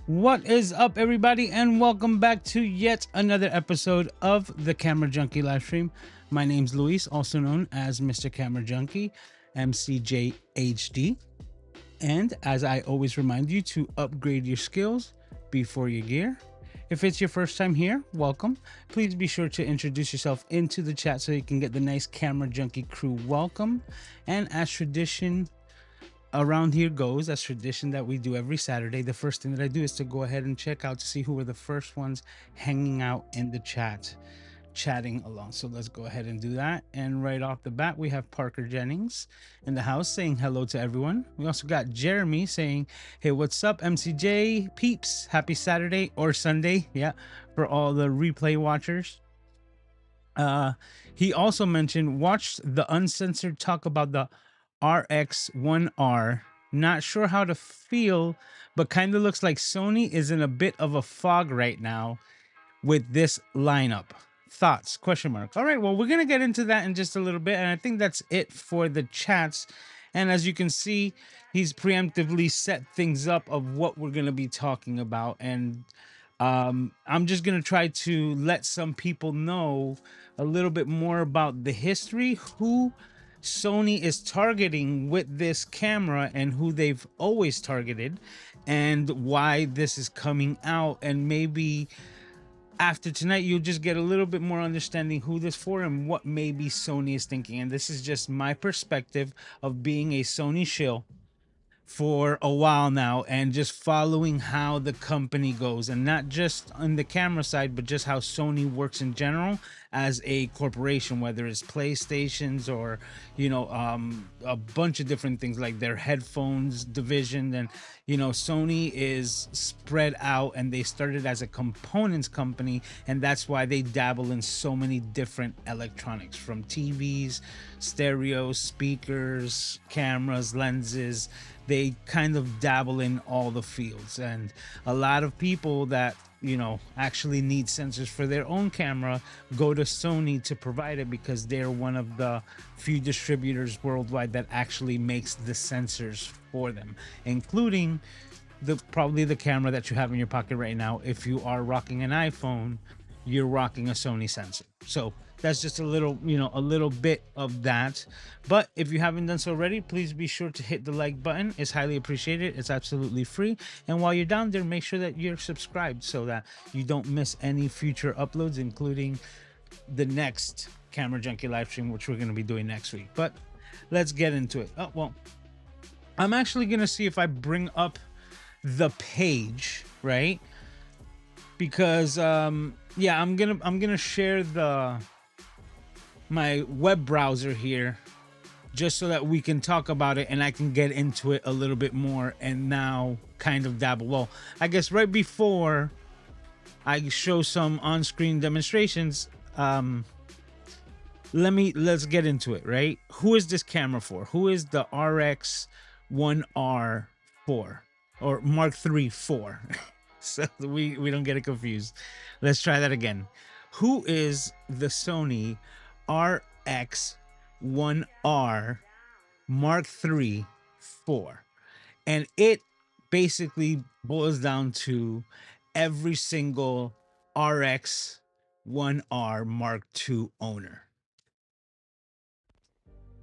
What is up, everybody, and welcome back to yet another episode of the Camera Junkie livestream. My name's Luis, also known as Mr. Camera Junkie, MCJHD. And as I always remind you to upgrade your skills before your gear. If it's your first time here, welcome. Please be sure to introduce yourself into the chat so you can get the nice Camera Junkie Crew welcome. And as tradition around here goes, as tradition that we do every Saturday, the first thing that I do is to go ahead and check out to see who are the first ones hanging out in the chat, chatting along. So let's go ahead and do that. And right off the bat, we have Parker Jennings in the house saying hello to everyone. We also got Jeremy saying, hey, what's up, MCJ peeps? Happy Saturday or Sunday. Yeah, for all the replay watchers. He also mentioned, watched the uncensored talk about the RX1R. Not sure how to feel, but kind of looks like Sony is in a bit of a fog right now with this lineup. Thoughts? Question mark. All right, well, we're gonna get into that in just a little bit, and I think that's it for the chats. And as you can see, he's preemptively set things up of what we're gonna be talking about, and I'm just gonna try to let some people know a little bit more about the history, who Sony is targeting with this camera and who they've always targeted, and why this is coming out. And maybe after tonight you'll just get a little bit more understanding who this for and what maybe Sony is thinking. And this is just my perspective of being a Sony shill for a while now and just following how the company goes, and not just on the camera side, but just how Sony works in general as a corporation, whether it's PlayStations or a bunch of different things like their headphones division. And Sony is spread out, and they started as a components company, and that's why they dabble in so many different electronics, from TVs, stereo speakers, cameras, lenses. They kind of dabble in all the fields, and a lot of people that actually need sensors for their own camera go to Sony to provide it, because they're one of the few distributors worldwide that actually makes the sensors for them, including probably the camera that you have in your pocket right now. If you are rocking an iPhone, you're rocking a Sony sensor. So that's just a little bit of that. But if you haven't done so already, please be sure to hit the like button. It's highly appreciated. It's absolutely free. And while you're down there, make sure that you're subscribed so that you don't miss any future uploads, including the next Camera Junkie live stream, which we're going to be doing next week. But let's get into it. Oh, well, I'm actually going to see if I bring up the page, right? Because yeah, I'm gonna share my web browser here, just so that we can talk about it and I can get into it a little bit more and now kind of dabble. Well, I guess right before I show some on-screen demonstrations, let's get into it, right? Who is this camera for? Who is the RX1R for, or Mark III for? So we don't get it confused. Let's try that again. Who is the Sony RX1R Mark III for? And it basically boils down to every single RX1R Mark II owner,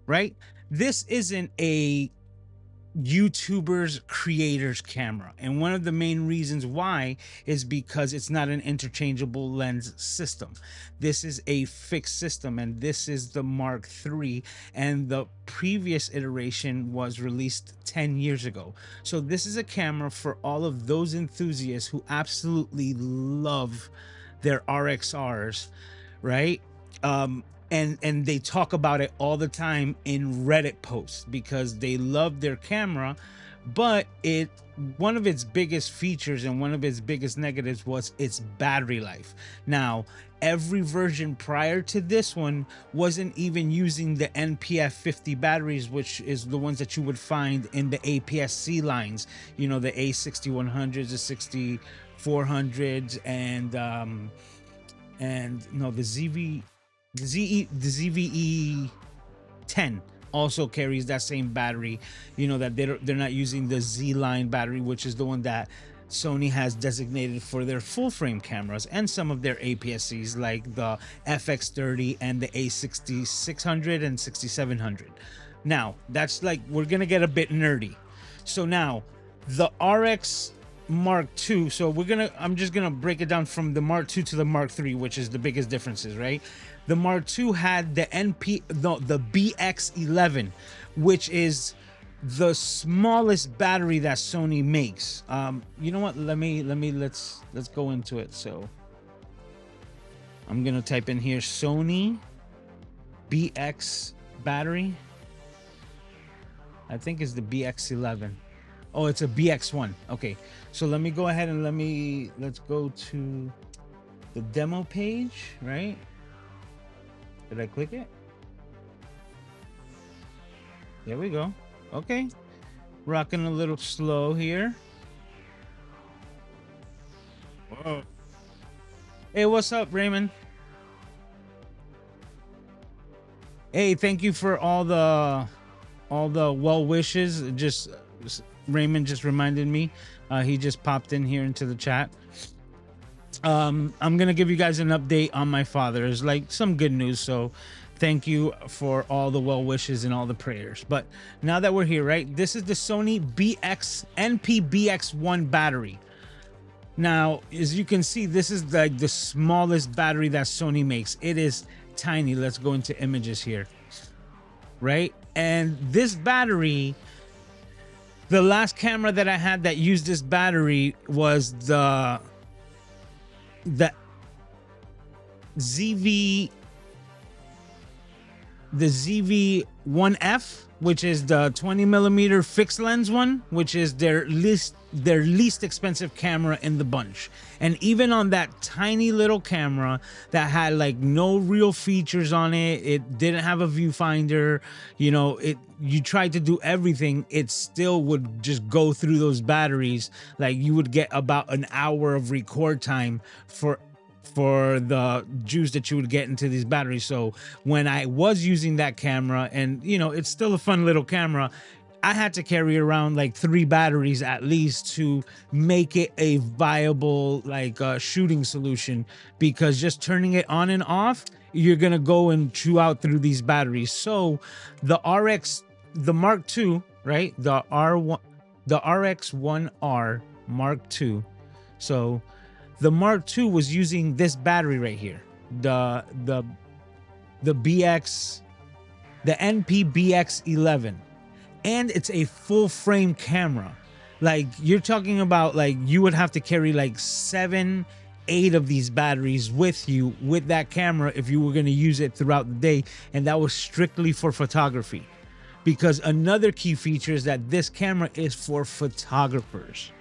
right? This isn't a YouTubers creators camera, and one of the main reasons why is because it's not an interchangeable lens system. This is a fixed system, and this is the Mark III, and the previous iteration was released 10 years ago. So this is a camera for all of those enthusiasts who absolutely love their RXRs, right? And they talk about it all the time in Reddit posts because they love their camera. But one of its biggest features and one of its biggest negatives was its battery life. Now, every version prior to this one wasn't even using the NPF 50 batteries, which is the ones that you would find in the APS-C lines, the A6100s, the 6400s, and no, the ZVE 10 also carries that same battery, that they're not using the Z line battery, which is the one that Sony has designated for their full frame cameras and some of their APS-Cs like the FX30 and the A6600 and 6700. Now, that's like, we're gonna get a bit nerdy. So now, the RX Mark II, so I'm just gonna break it down from the Mark II to the Mark III, which is the biggest differences, right? The Mark II had the the BX11, which is the smallest battery that Sony makes. You know what? Let's go into it. So I'm gonna type in here Sony BX battery. I think it's the BX11. Oh, it's a BX1. Okay, so let me go ahead and let's go to the demo page, right? Did I click it? There we go. Okay, rocking a little slow here. Whoa. Hey, what's up, Raymond? Hey, thank you for all the well wishes. Just Raymond just reminded me. He just popped in here into the chat. I'm gonna give you guys an update on my father. It's like some good news, so thank you for all the well wishes and all the prayers. But now that we're here, right, this is the Sony NP-BX1 battery. Now, as you can see, this is like the smallest battery that Sony makes. It is tiny. Let's go into images here, right? And this battery, the last camera that I had that used this battery was the ZV-1F, which is the 20mm fixed lens one, which is their least expensive camera in the bunch. And even on that tiny little camera that had like no real features on it, it didn't have a viewfinder, you know, you tried to do everything, it still would just go through those batteries. Like you would get about an hour of record time for the juice that you would get into these batteries. So when I was using that camera, and you know, it's still a fun little camera, I had to carry around like 3 batteries at least to make it a viable like shooting solution, because just turning it on and off, you're gonna go and chew out through these batteries. So the Mark II, right, the RX1R Mark II, so the Mark II was using this battery right here, the NP-BX11, and it's a full frame camera. Like you're talking about, like you would have to carry like 7-8 of these batteries with you with that camera if you were going to use it throughout the day, and that was strictly for photography. Because another key feature is that this camera is for photographers.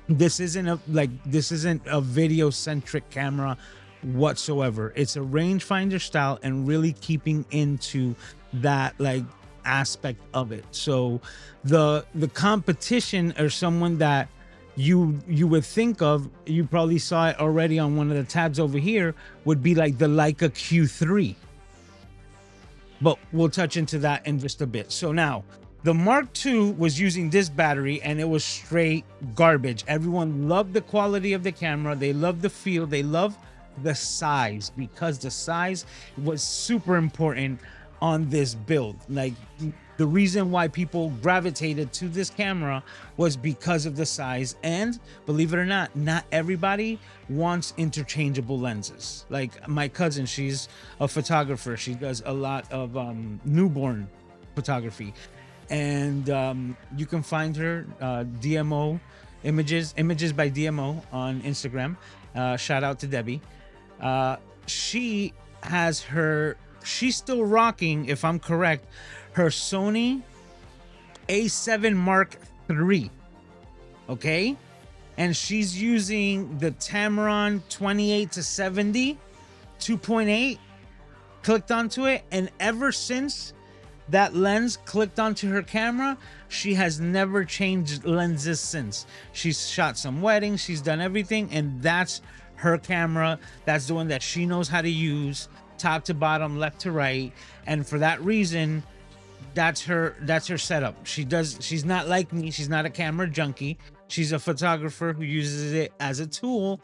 This isn't a video centric camera whatsoever. It's a rangefinder style and really keeping into that like aspect of it. So the competition, or someone that you would think of, you probably saw it already on one of the tabs over here, would be like the Leica Q3. But we'll touch into that in just a bit. So now, the Mark II was using this battery and it was straight garbage. Everyone loved the quality of the camera. They loved the feel. They loved the size, because the size was super important on this build. Like the reason why people gravitated to this camera was because of the size. And believe it or not everybody wants interchangeable lenses. Like my cousin, she's a photographer. She does a lot of newborn photography. And you can find her DMO images by DMO on Instagram. Shout out to Debbie. She's still rocking, if I'm correct, her Sony A7 Mark III. Okay, and she's using the Tamron 28-70 2.8 clicked onto it, and ever since that lens clicked onto her camera, she has never changed lenses since. She's shot some weddings, she's done everything, and that's her camera. That's the one that she knows how to use, top to bottom, left to right. And for that reason, that's her setup. She's not like me, she's not a camera junkie. She's a photographer who uses it as a tool,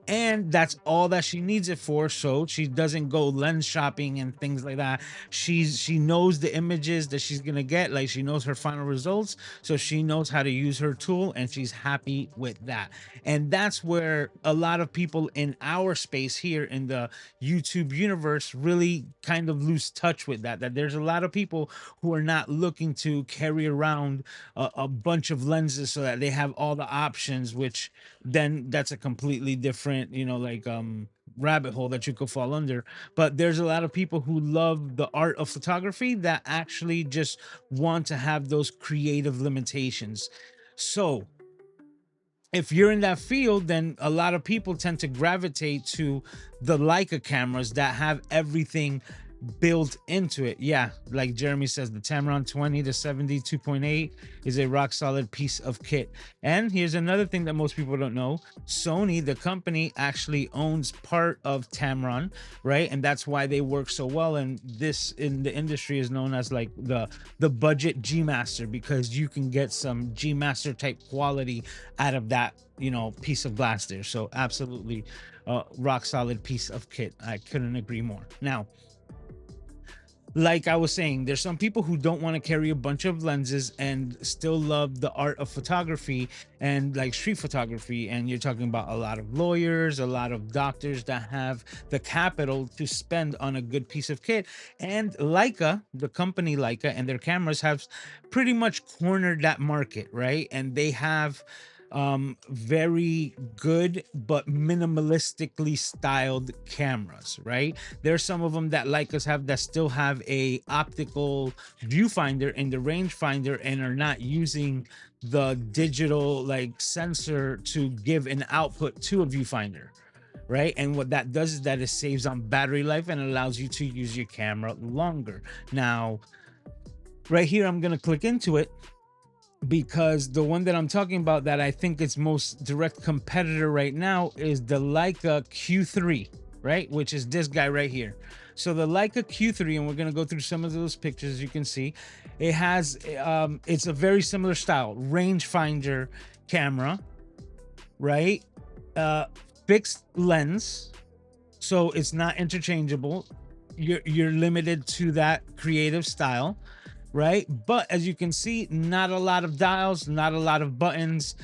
and that's all that she needs it for. So she doesn't go lens shopping and things like that. She knows the images that she's gonna get, like she knows her final results, so she knows how to use her tool, and she's happy with that. And that's where a lot of people in our space here in the YouTube universe really kind of lose touch with that there's a lot of people who are not looking to carry around a bunch of lenses so that they have all the options, which then that's a completely different, like rabbit hole that you could fall under. But there's a lot of people who love the art of photography that actually just want to have those creative limitations. So if you're in that field, then a lot of people tend to gravitate to the Leica cameras that have everything built into it. Yeah, like Jeremy says, the Tamron 20 to 70 2.8 is a rock solid piece of kit. And here's another thing that most people don't know: Sony, the company, actually owns part of Tamron, right? And that's why they work so well. And this in the industry is known as like the budget G Master, because you can get some G Master type quality out of that, piece of glass there. So absolutely rock solid piece of kit. I couldn't agree more. Now, like I was saying, there's some people who don't want to carry a bunch of lenses and still love the art of photography and like street photography. And you're talking about a lot of lawyers, a lot of doctors that have the capital to spend on a good piece of kit. And Leica, the company Leica, and their cameras have pretty much cornered that market, right? And they have very good but minimalistically styled cameras, right? There's some of them that Leicas have that still have a optical viewfinder in the rangefinder and are not using the digital like sensor to give an output to a viewfinder, right? And what that does is that it saves on battery life and allows you to use your camera longer. Now, right here, I'm gonna click into it, because the one that I'm talking about that I think its most direct competitor right now is the Leica Q3, right? Which is this guy right here. So the Leica Q3, and we're going to go through some of those pictures. As you can see, it has it's a very similar style rangefinder camera, right? Fixed lens, so it's not interchangeable. You're limited to that creative style, right? But as you can see, not a lot of dials, not a lot of buttons,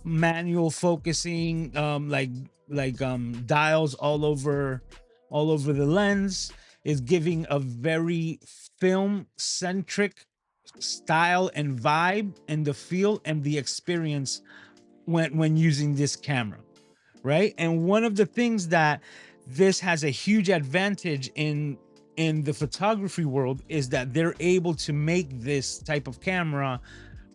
manual focusing, dials all over the lens, is giving a very film centric style and vibe and the feel and the experience when using this camera, right? And one of the things that this has a huge advantage in the photography world is that they're able to make this type of camera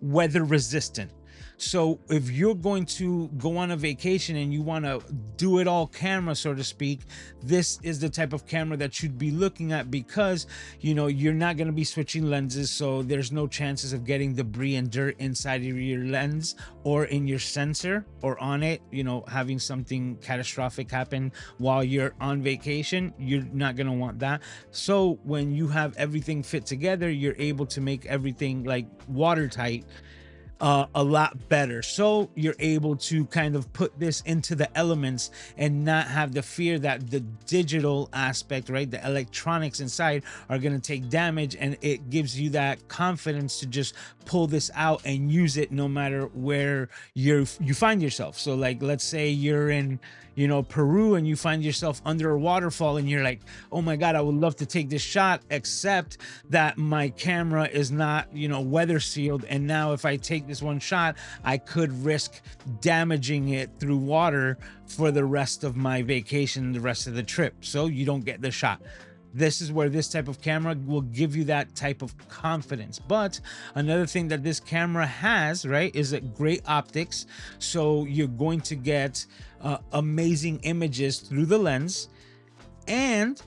weather resistant. So if you're going to go on a vacation and you want to do it all camera, so to speak, this is the type of camera that you'd be looking at, because you're not going to be switching lenses, so there's no chances of getting debris and dirt inside of your lens or in your sensor or on it, having something catastrophic happen while you're on vacation. You're not going to want that. So when you have everything fit together, you're able to make everything like watertight a lot better. So you're able to kind of put this into the elements and not have the fear that the digital aspect, right, the electronics inside are going to take damage, and it gives you that confidence to just pull this out and use it no matter where you find yourself. So like, let's say you're in Peru and you find yourself under a waterfall and you're like, oh my God, I would love to take this shot, except that my camera is not, weather sealed. And now if I take this one shot, I could risk damaging it through water for the rest of my vacation, the rest of the trip. So you don't get the shot. This is where this type of camera will give you that type of confidence. But another thing that this camera has, right, is a great optics. So you're going to get amazing images through the lens, and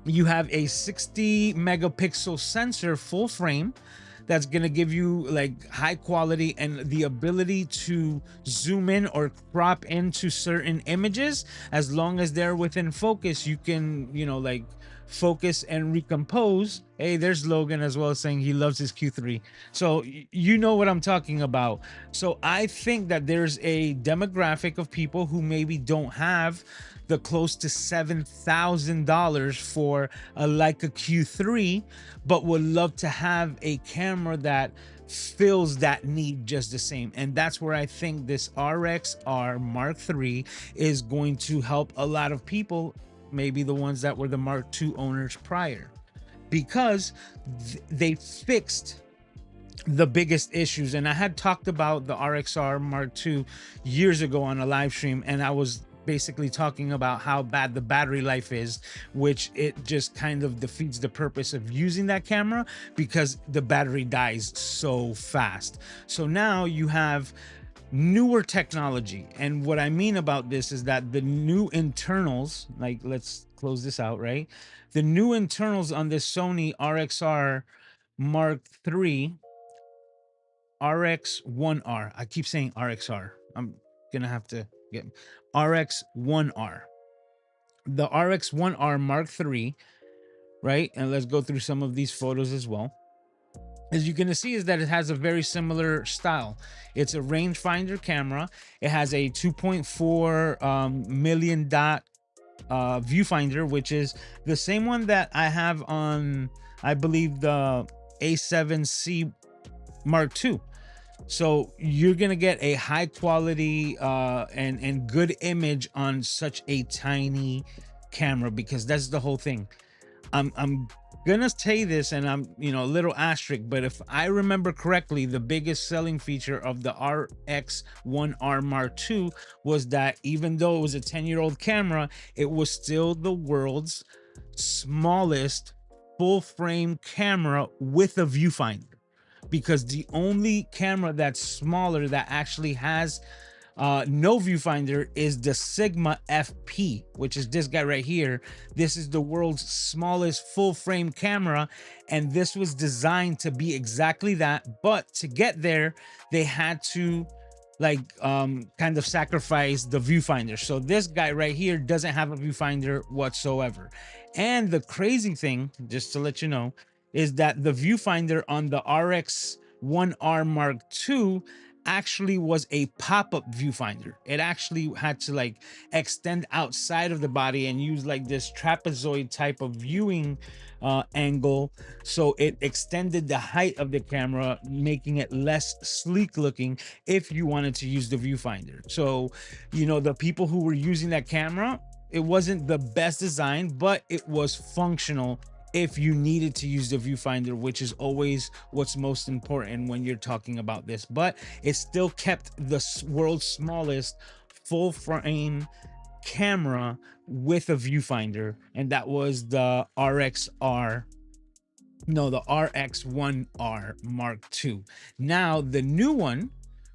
you have a 60 megapixel sensor full frame that's going to give you like high quality and the ability to zoom in or crop into certain images. As long as they're within focus, you can focus and recompose. Hey, there's Logan as well saying he loves his Q3. So you know what I'm talking about. So I think that there's a demographic of people who maybe don't have the close to $7,000 for a Leica Q3, but would love to have a camera that fills that need just the same. And that's where I think this RXR Mark III is going to help a lot of people, maybe the ones that were the Mark II owners prior, because they fixed the biggest issues. And I had talked about the RXR Mark II years ago on a live stream, and I was basically talking about how bad the battery life is, which it just kind of defeats the purpose of using that camera because the battery dies so fast. So now you have newer technology, and what I mean about this is that the new internals, like, let's close this out, right? The new internals on this Sony RXR Mark III RX1R. I keep saying RXR. I'm gonna have to get RX1R. The RX1R Mark III, right? And let's go through some of these photos as well. As you're gonna see is that it has a very similar style. It's a rangefinder camera. It has a 2.4 million dot viewfinder, which is the same one that I have on, I believe, the A7C Mark II. So you're gonna get a high quality and good image on such a tiny camera, because that's the whole thing. I'm gonna say this, and I'm, you know, a little asterisk, but if I remember correctly, the biggest selling feature of the RX1R Mark II was that even though it was a 10-year-old camera, it was still the world's smallest full frame camera with a viewfinder, because the only camera that's smaller that actually has no viewfinder is the Sigma FP, which is this guy right here. This is the world's smallest full frame camera, and this was designed to be exactly that. But to get there, they had to kind of sacrifice the viewfinder. So this guy right here doesn't have a viewfinder whatsoever. And the crazy thing, just to let you know, is that the viewfinder on the RX1R Mark II actually was a pop-up viewfinder. It actually had to like extend outside of the body and use like this trapezoid type of viewing angle, so it extended the height of the camera, making it less sleek looking if you wanted to use the viewfinder. So, you know, the people who were using that camera, it wasn't the best design, but it was functional if you needed to use the viewfinder, which is always what's most important when you're talking about this. But it still kept the world's smallest full frame camera with a viewfinder, and that was the RX1R Mark II. Now the new one,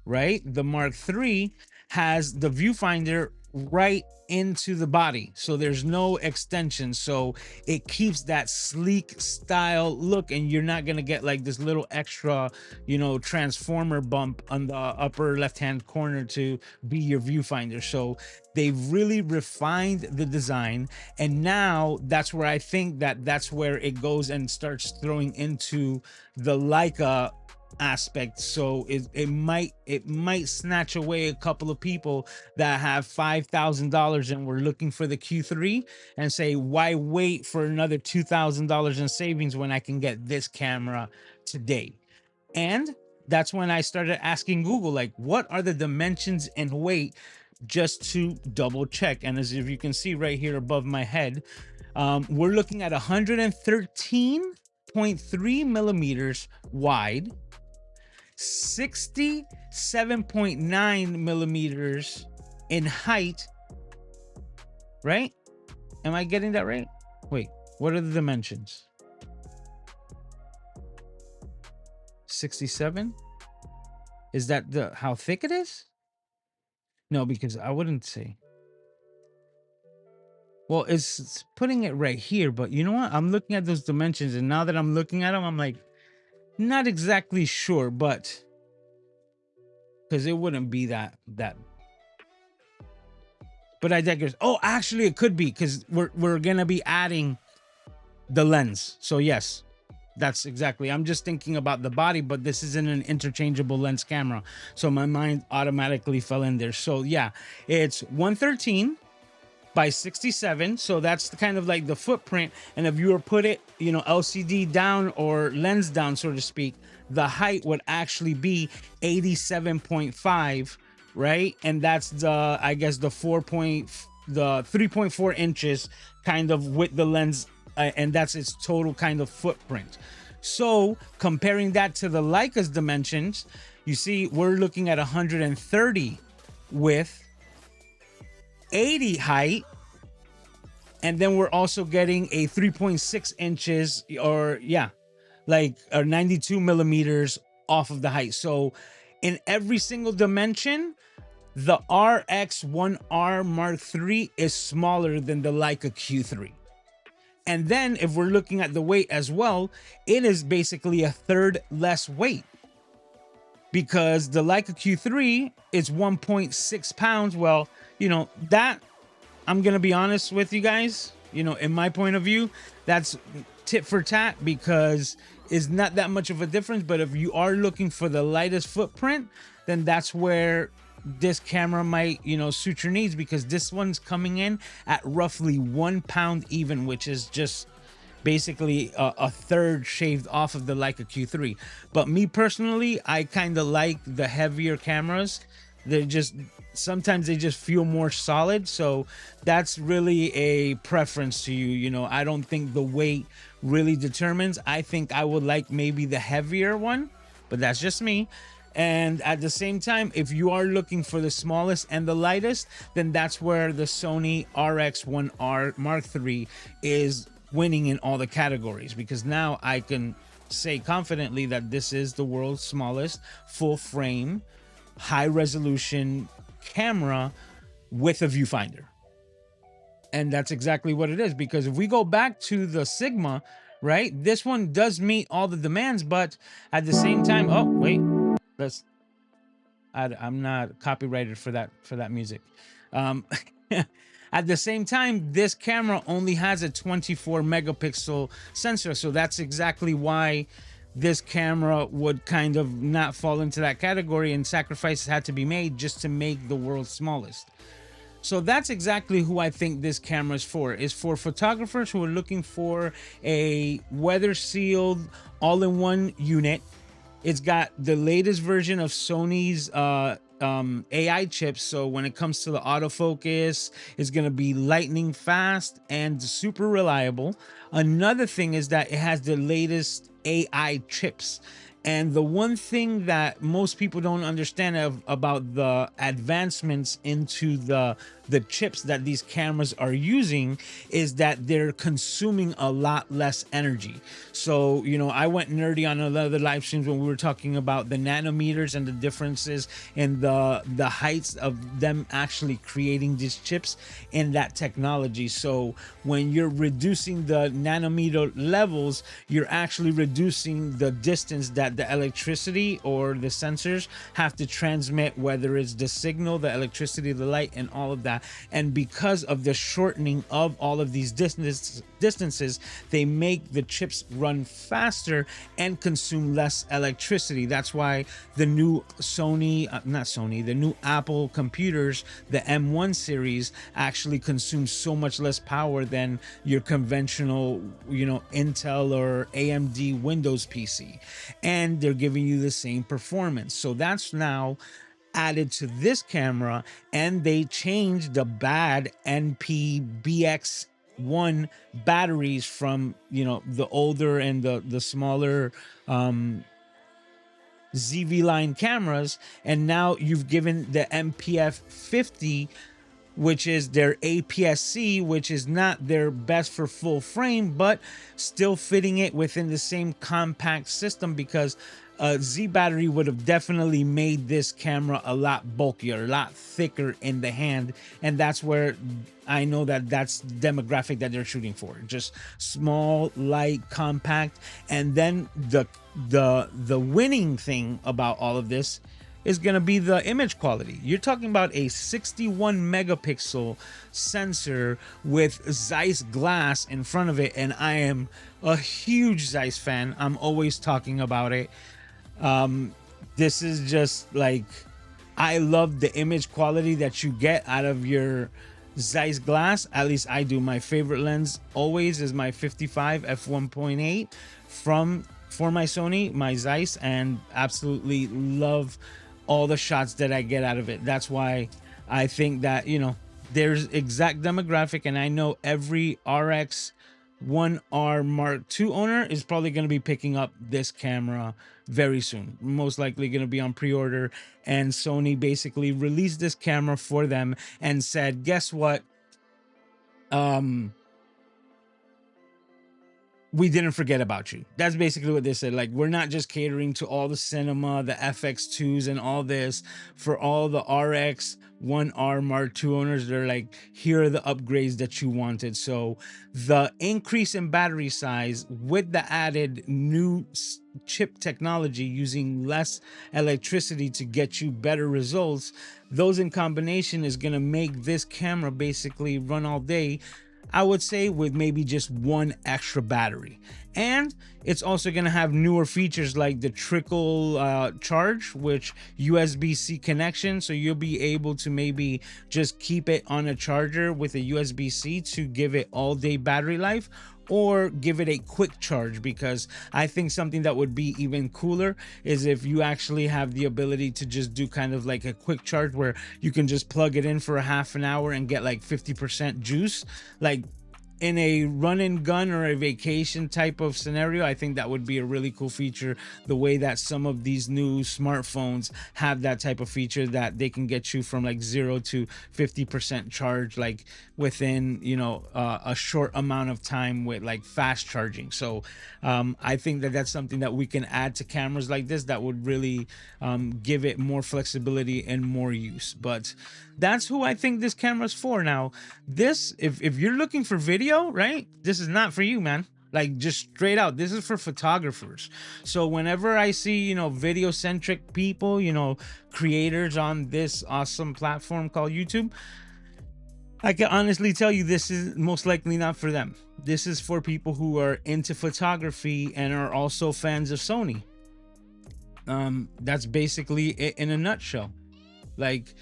right, the Mark III, has the viewfinder right into the body, so there's no extension, so it keeps that sleek style look, and you're not gonna get like this little extra, you know, transformer bump on the upper left hand corner to be your viewfinder. So they've really refined the design, and now that's where I think that's where it goes and starts throwing into the Leica aspect. So it might snatch away a couple of people that have $5,000 and were looking for the Q3 and say, why wait for another $2,000 in savings when I can get this camera today? And that's when I started asking Google, like, what are the dimensions and weight, just to double check. And as if you can see right here above my head, we're looking at 113.3 millimeters wide, 67.9 millimeters in height, right? Am I getting that right? Wait, what are the dimensions? 67? Is that the how thick it is? No, because I wouldn't say. Well, it's putting it right here, but you know what? I'm looking at those dimensions, and now that I'm looking at them, I'm like, not exactly sure, but because it wouldn't be that. But I digress. Oh, actually, it could be, because we're gonna be adding the lens. So yes, that's exactly. I'm just thinking about the body, but this isn't an interchangeable lens camera. So my mind automatically fell in there. So yeah, it's 113 by 67. So that's kind of like the footprint. And if you were put it, you know, LCD down or lens down, so to speak, the height would actually be 87.5, right? And that's the, I guess the 3.4 inches kind of with the lens, and that's its total kind of footprint. So comparing that to the Leica's dimensions, you see we're looking at 130 width, 80 height, and then we're also getting a 3.6 inches, or yeah, like 92 millimeters off of the height. So in every single dimension, the RX1R Mark III is smaller than the Leica Q3. And then if we're looking at the weight as well, it is basically a third less weight, because the Leica Q3 is 1.6 pounds. Well, you know, that, I'm going to be honest with you guys, you know, in my point of view, that's tit for tat, because it's not that much of a difference. But if you are looking for the lightest footprint, then that's where this camera might, you know, suit your needs, because this one's coming in at roughly 1 pound even, which is just basically a third shaved off of the Leica Q3. But me personally, I kind of like the heavier cameras. They're just, sometimes they just feel more solid. So that's really a preference to you. You know, I don't think the weight really determines. I think I would like maybe the heavier one, but that's just me. And at the same time, if you are looking for the smallest and the lightest, then that's where the Sony RX1R Mark III is winning in all the categories, because now I can say confidently that this is the world's smallest full frame, high resolution camera with a viewfinder. And that's exactly what it is, because if we go back to the Sigma, right, this one does meet all the demands, but at the same time, oh wait, I'm not copyrighted for that music. At the same time, this camera only has a 24 megapixel sensor, so that's exactly why this camera would kind of not fall into that category, and sacrifices had to be made just to make the world's smallest. So that's exactly who I think this camera is for. Is for photographers who are looking for a weather sealed all-in-one unit. It's got the latest version of Sony's AI chips. So when it comes to the autofocus, it's going to be lightning fast and super reliable. Another thing is that it has the latest AI chips. And the one thing that most people don't understand about the advancements into the chips that these cameras are using is that they're consuming a lot less energy. So, you know, I went nerdy on another live streams when we were talking about the nanometers and the differences in the heights of them actually creating these chips in that technology. So when you're reducing the nanometer levels, you're actually reducing the distance that the electricity or the sensors have to transmit, whether it's the signal, the electricity, the light, and all of that. And because of the shortening of all of these distances, they make the chips run faster and consume less electricity. That's why the new the new Apple computers, the M1 series, actually consume so much less power than your conventional, you know, Intel or AMD Windows PC. And they're giving you the same performance. So that's now added to this camera, and they changed the bad NPBX1 batteries from, you know, the older and the smaller ZV line cameras, and now you've given the MPF 50, which is their APS-C, which is not their best for full frame, but still fitting it within the same compact system, because a Z battery would have definitely made this camera a lot bulkier, a lot thicker in the hand. And that's where I know that that's the demographic that they're shooting for. Just small, light, compact. And then the winning thing about all of this is going to be the image quality. You're talking about a 61 megapixel sensor with Zeiss glass in front of it, and I am a huge Zeiss fan. I'm always talking about it. This is just like, I love the image quality that you get out of your Zeiss glass. At least I do. My favorite lens always is my 55 f1.8 for my Sony, my Zeiss, and absolutely love all the shots that I get out of it. That's why I think that, you know, there's exact demographic, and I know every RX1R Mark II owner is probably going to be picking up this camera very soon. Most likely going to be on pre-order, and Sony basically released this camera for them and said, guess what? We didn't forget about you. That's basically what they said. Like, we're not just catering to all the cinema, the FX2s and all this. For all the RX1R Mark II owners, they're like, here are the upgrades that you wanted. So the increase in battery size with the added new chip technology using less electricity to get you better results, those in combination is going to make this camera basically run all day, I would say, with maybe just one extra battery. And it's also going to have newer features like the trickle charge, which USB-C connection. So you'll be able to maybe just keep it on a charger with a USB-C to give it all day battery life, or give it a quick charge, because I think something that would be even cooler is if you actually have the ability to just do kind of like a quick charge where you can just plug it in for a half an hour and get like 50% juice. Like, in a run and gun or a vacation type of scenario, I think that would be a really cool feature, the way that some of these new smartphones have that type of feature, that they can get you from like 0 to 50% charge like within, you know, a short amount of time with like fast charging. So I think that that's something that we can add to cameras like this that would really give it more flexibility and more use. But that's who I think this camera's for. Now, this, if you're looking for video, right, this is not for you, man. Like, just straight out, this is for photographers. So whenever I see, you know, video centric people, you know, creators on this awesome platform called YouTube, I can honestly tell you this is most likely not for them. This is for people who are into photography and are also fans of Sony. That's basically it in a nutshell. Like,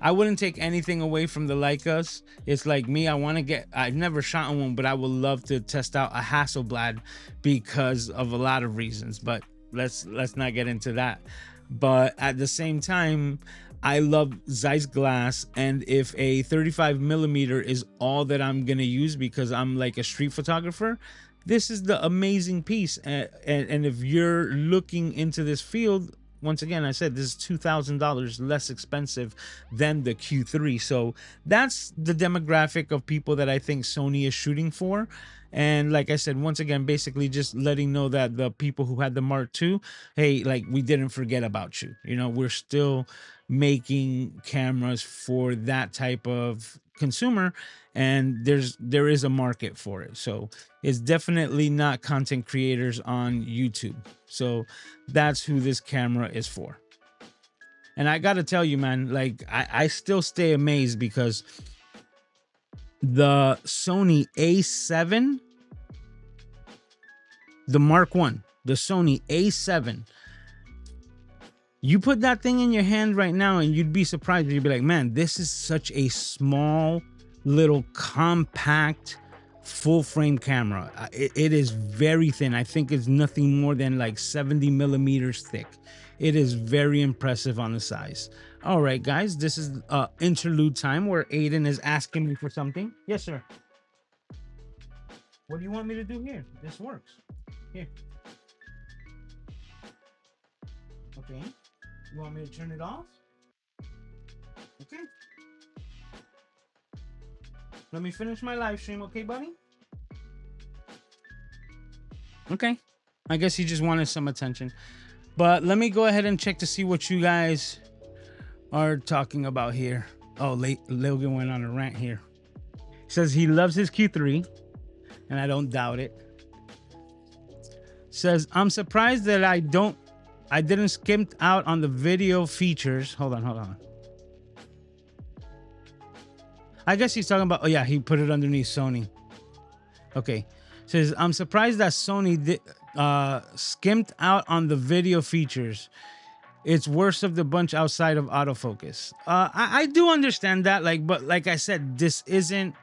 I wouldn't take anything away from the Leicas. It's like me, I've never shot on one, but I would love to test out a Hasselblad because of a lot of reasons, but let's not get into that. But at the same time, I love Zeiss glass, and if a 35 millimeter is all that I'm gonna use because I'm like a street photographer, this is the amazing piece. And if you're looking into this field, once again, I said this is $2,000 less expensive than the Q3. So that's the demographic of people that I think Sony is shooting for. And like I said, once again, basically just letting know that the people who had the Mark II, hey, like, we didn't forget about you. You know, we're still making cameras for that type of consumer, and there is a market for it. So it's definitely not content creators on YouTube. So that's who this camera is for. And I gotta tell you, man, like, I still stay amazed because the Sony A7, the Mark I, the Sony A7, you put that thing in your hand right now and you'd be surprised. You'd be like, man, this is such a small, little, compact, full frame camera. It is very thin. I think it's nothing more than like 70 millimeters thick. It is very impressive on the size. All right, guys, this is interlude time where Aiden is asking me for something. Yes, sir. What do you want me to do here? This works. Here. Okay. You want me to turn it off? Okay. Let me finish my live stream, okay, buddy? Okay. I guess he just wanted some attention. But let me go ahead and check to see what you guys are talking about here. Oh, Logan went on a rant here. He says he loves his Q3, and I don't doubt it. Says, I'm surprised that I don't I didn't skimp out on the video features. Hold on. I guess he's talking about, oh yeah, he put it underneath Sony. Okay. Says, I'm surprised that Sony skimped out on the video features. It's worst of the bunch outside of autofocus. I do understand that, like, but like I said, this isn't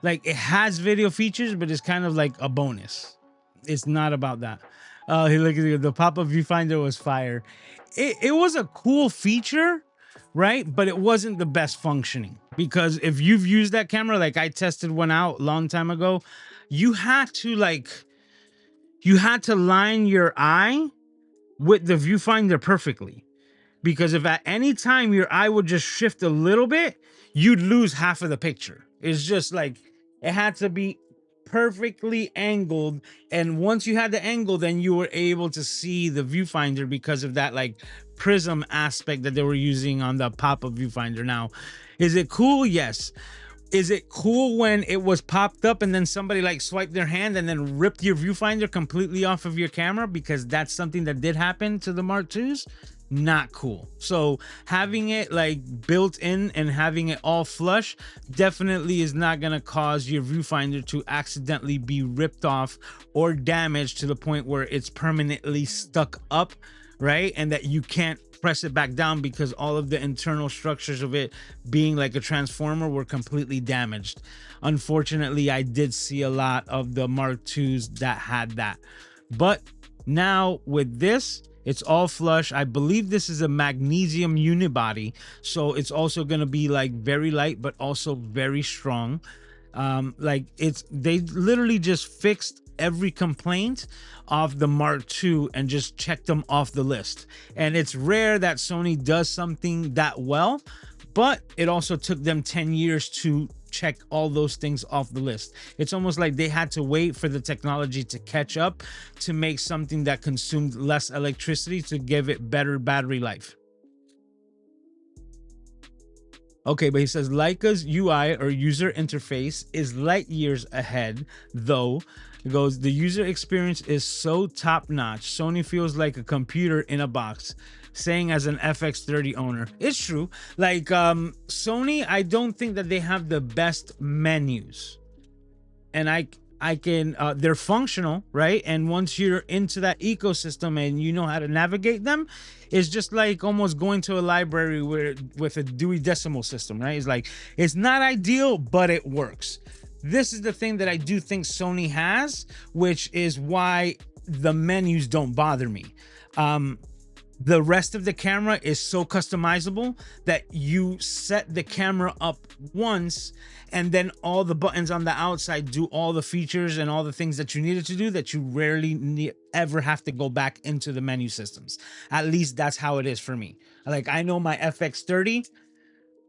like, it has video features, but it's kind of like a bonus. It's not about that. He look at the pop-up viewfinder was fire. It was a cool feature, right? But it wasn't the best functioning, because if you've used that camera, like I tested one out a long time ago, you had to line your eye with the viewfinder perfectly, because if at any time your eye would just shift a little bit, you'd lose half of the picture. It's just like, it had to be perfectly angled, and once you had the angle, then you were able to see the viewfinder because of that like prism aspect that they were using on the pop-up viewfinder. Now, is it cool? Yes. Is it cool when it was popped up and then somebody like swiped their hand and then ripped your viewfinder completely off of your camera? Because that's something that did happen to the Mark IIs. Not cool. So having it like built in and having it all flush definitely is not going to cause your viewfinder to accidentally be ripped off or damaged to the point where it's permanently stuck up, right? And that you can't press it back down because all of the internal structures of it being like a transformer were completely damaged. Unfortunately, I did see a lot of the Mark IIs that had that. But now with this, it's all flush. I believe this is a magnesium unibody, so it's also going to be like very light but also very strong. They literally just fixed every complaint of the Mark II and just checked them off the list. And it's rare that Sony does something that well, but it also took them 10 years to check all those things off the list. It's almost like they had to wait for the technology to catch up to make something that consumed less electricity to give it better battery life. Okay, but he says Leica's UI or user interface is light years ahead, though. It goes, the user experience is so top-notch. Sony feels like a computer in a box. Saying as an FX30 owner. It's true. Like Sony, I don't think that they have the best menus. And I can they're functional, right? And once you're into that ecosystem and you know how to navigate them, it's just like almost going to a library with a Dewey Decimal System, right? It's like, it's not ideal, but it works. This is the thing that I do think Sony has, which is why the menus don't bother me. The rest of the camera is so customizable that you set the camera up once and then all the buttons on the outside do all the features and all the things that you needed to do, that you rarely ever have to go back into the menu systems. At least that's how it is for me. Like, I know my FX30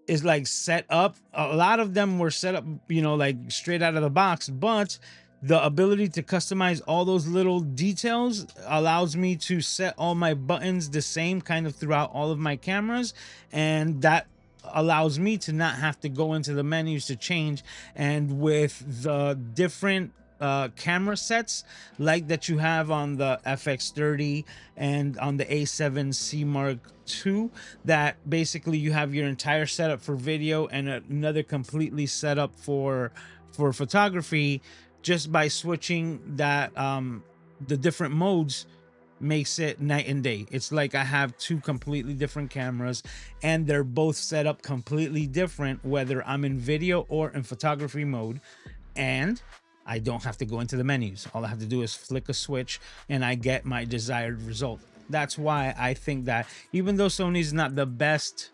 is like set up. A lot of them were set up, you know, like straight out of the box, but the ability to customize all those little details allows me to set all my buttons the same kind of throughout all of my cameras, and that allows me to not have to go into the menus to change. And with the different camera sets like that you have on the FX30 and on the A7C Mark II, that basically you have your entire setup for video and another completely set up for photography. Just by switching that the different modes makes it night and day. It's like I have two completely different cameras and they're both set up completely different, whether I'm in video or in photography mode, and I don't have to go into the menus. All I have to do is flick a switch and I get my desired result. That's why I think that even though Sony's not the best,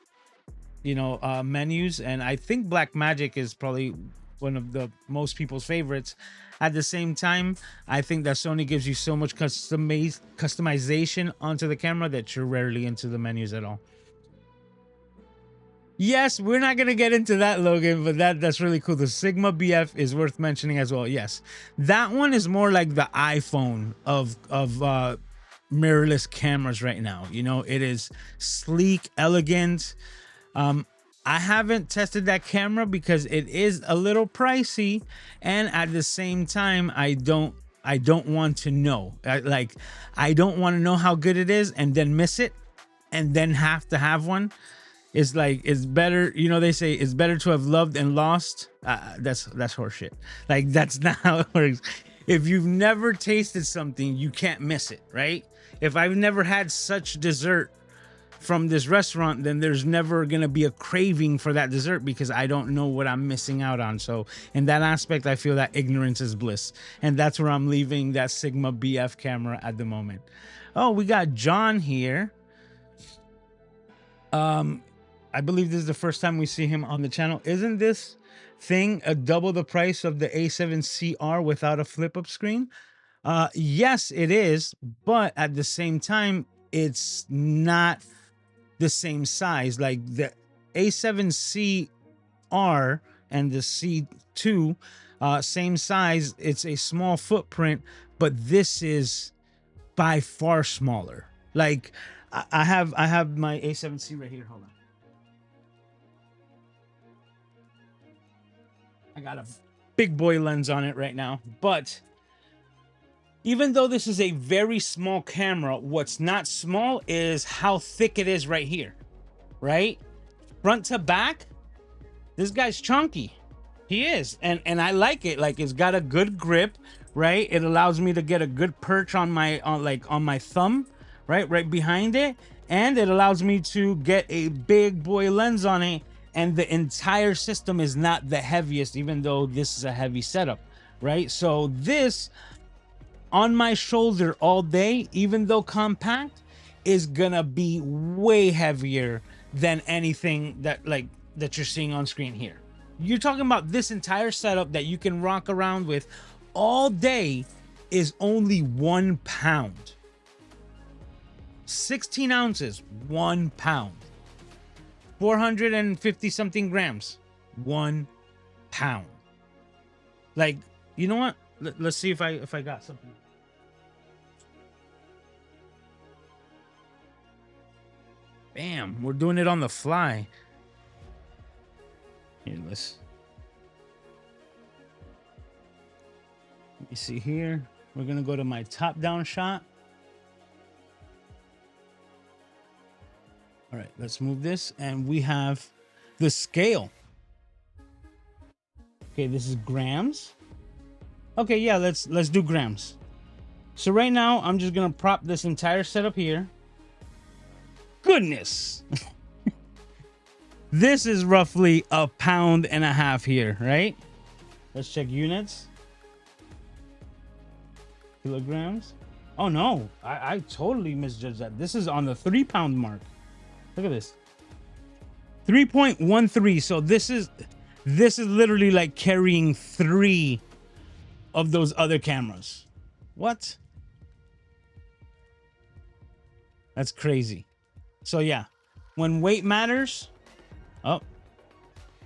you know, menus, and I think Blackmagic is probably one of the most people's favorites, at the same time, I think that Sony gives you so much customization onto the camera that you're rarely into the menus at all. Yes, we're not gonna get into that, Logan, but that's really cool. The Sigma BF is worth mentioning as well. Yes, that one is more like the iPhone of mirrorless cameras right now. You know, it is sleek, elegant. I haven't tested that camera because it is a little pricey, and at the same time, I don't I don't want to know. I don't want to know how good it is and then miss it and then have to have one. It's like, it's better, you know, they say it's better to have loved and lost. That's horseshit. Like, that's not how it works. If you've never tasted something, you can't miss it, right? If I've never had such dessert from this restaurant, then there's never gonna be a craving for that dessert because I don't know what I'm missing out on. So in that aspect, I feel that ignorance is bliss, and that's where I'm leaving that Sigma BF camera at the moment. Oh, we got John here. I believe this is the first time we see him on the channel. Isn't this thing a double the price of the A7CR without a flip up screen? Yes, it is, but at the same time, it's not the same size. Like the A7CR and the C2, same size. It's a small footprint, but this is by far smaller. Like I have my A7C right here. Hold on. I got a big boy lens on it right now, but even though this is a very small camera, what's not small is how thick it is right here, right? Front to back, this guy's chunky. He is, and I like it. Like, it's got a good grip, right? It allows me to get a good perch on my my thumb, right behind it, and it allows me to get a big boy lens on it. And the entire system is not the heaviest, even though this is a heavy setup, right? So this on my shoulder all day, even though compact, is gonna be way heavier than anything that you're seeing on screen here. You're talking about this entire setup that you can rock around with all day is only 1 pound. 16 ounces, 1 pound. 450 something grams, 1 pound. Like, you know what? Let's see if I got something. Bam, we're doing it on the fly. Here, let me see here. We're gonna go to my top-down shot. All right, let's move this, and we have the scale. Okay, this is grams. Okay, yeah, let's do grams. So right now, I'm just gonna prop this entire setup here. Goodness. This is roughly 1.5 pounds here, right? Let's check units. Kilograms. Oh no, I totally misjudged that. This is on the 3 pound mark. Look at this. 3.13. So this is literally like carrying 3 of those other cameras. What? That's crazy. So yeah, when weight matters. Oh,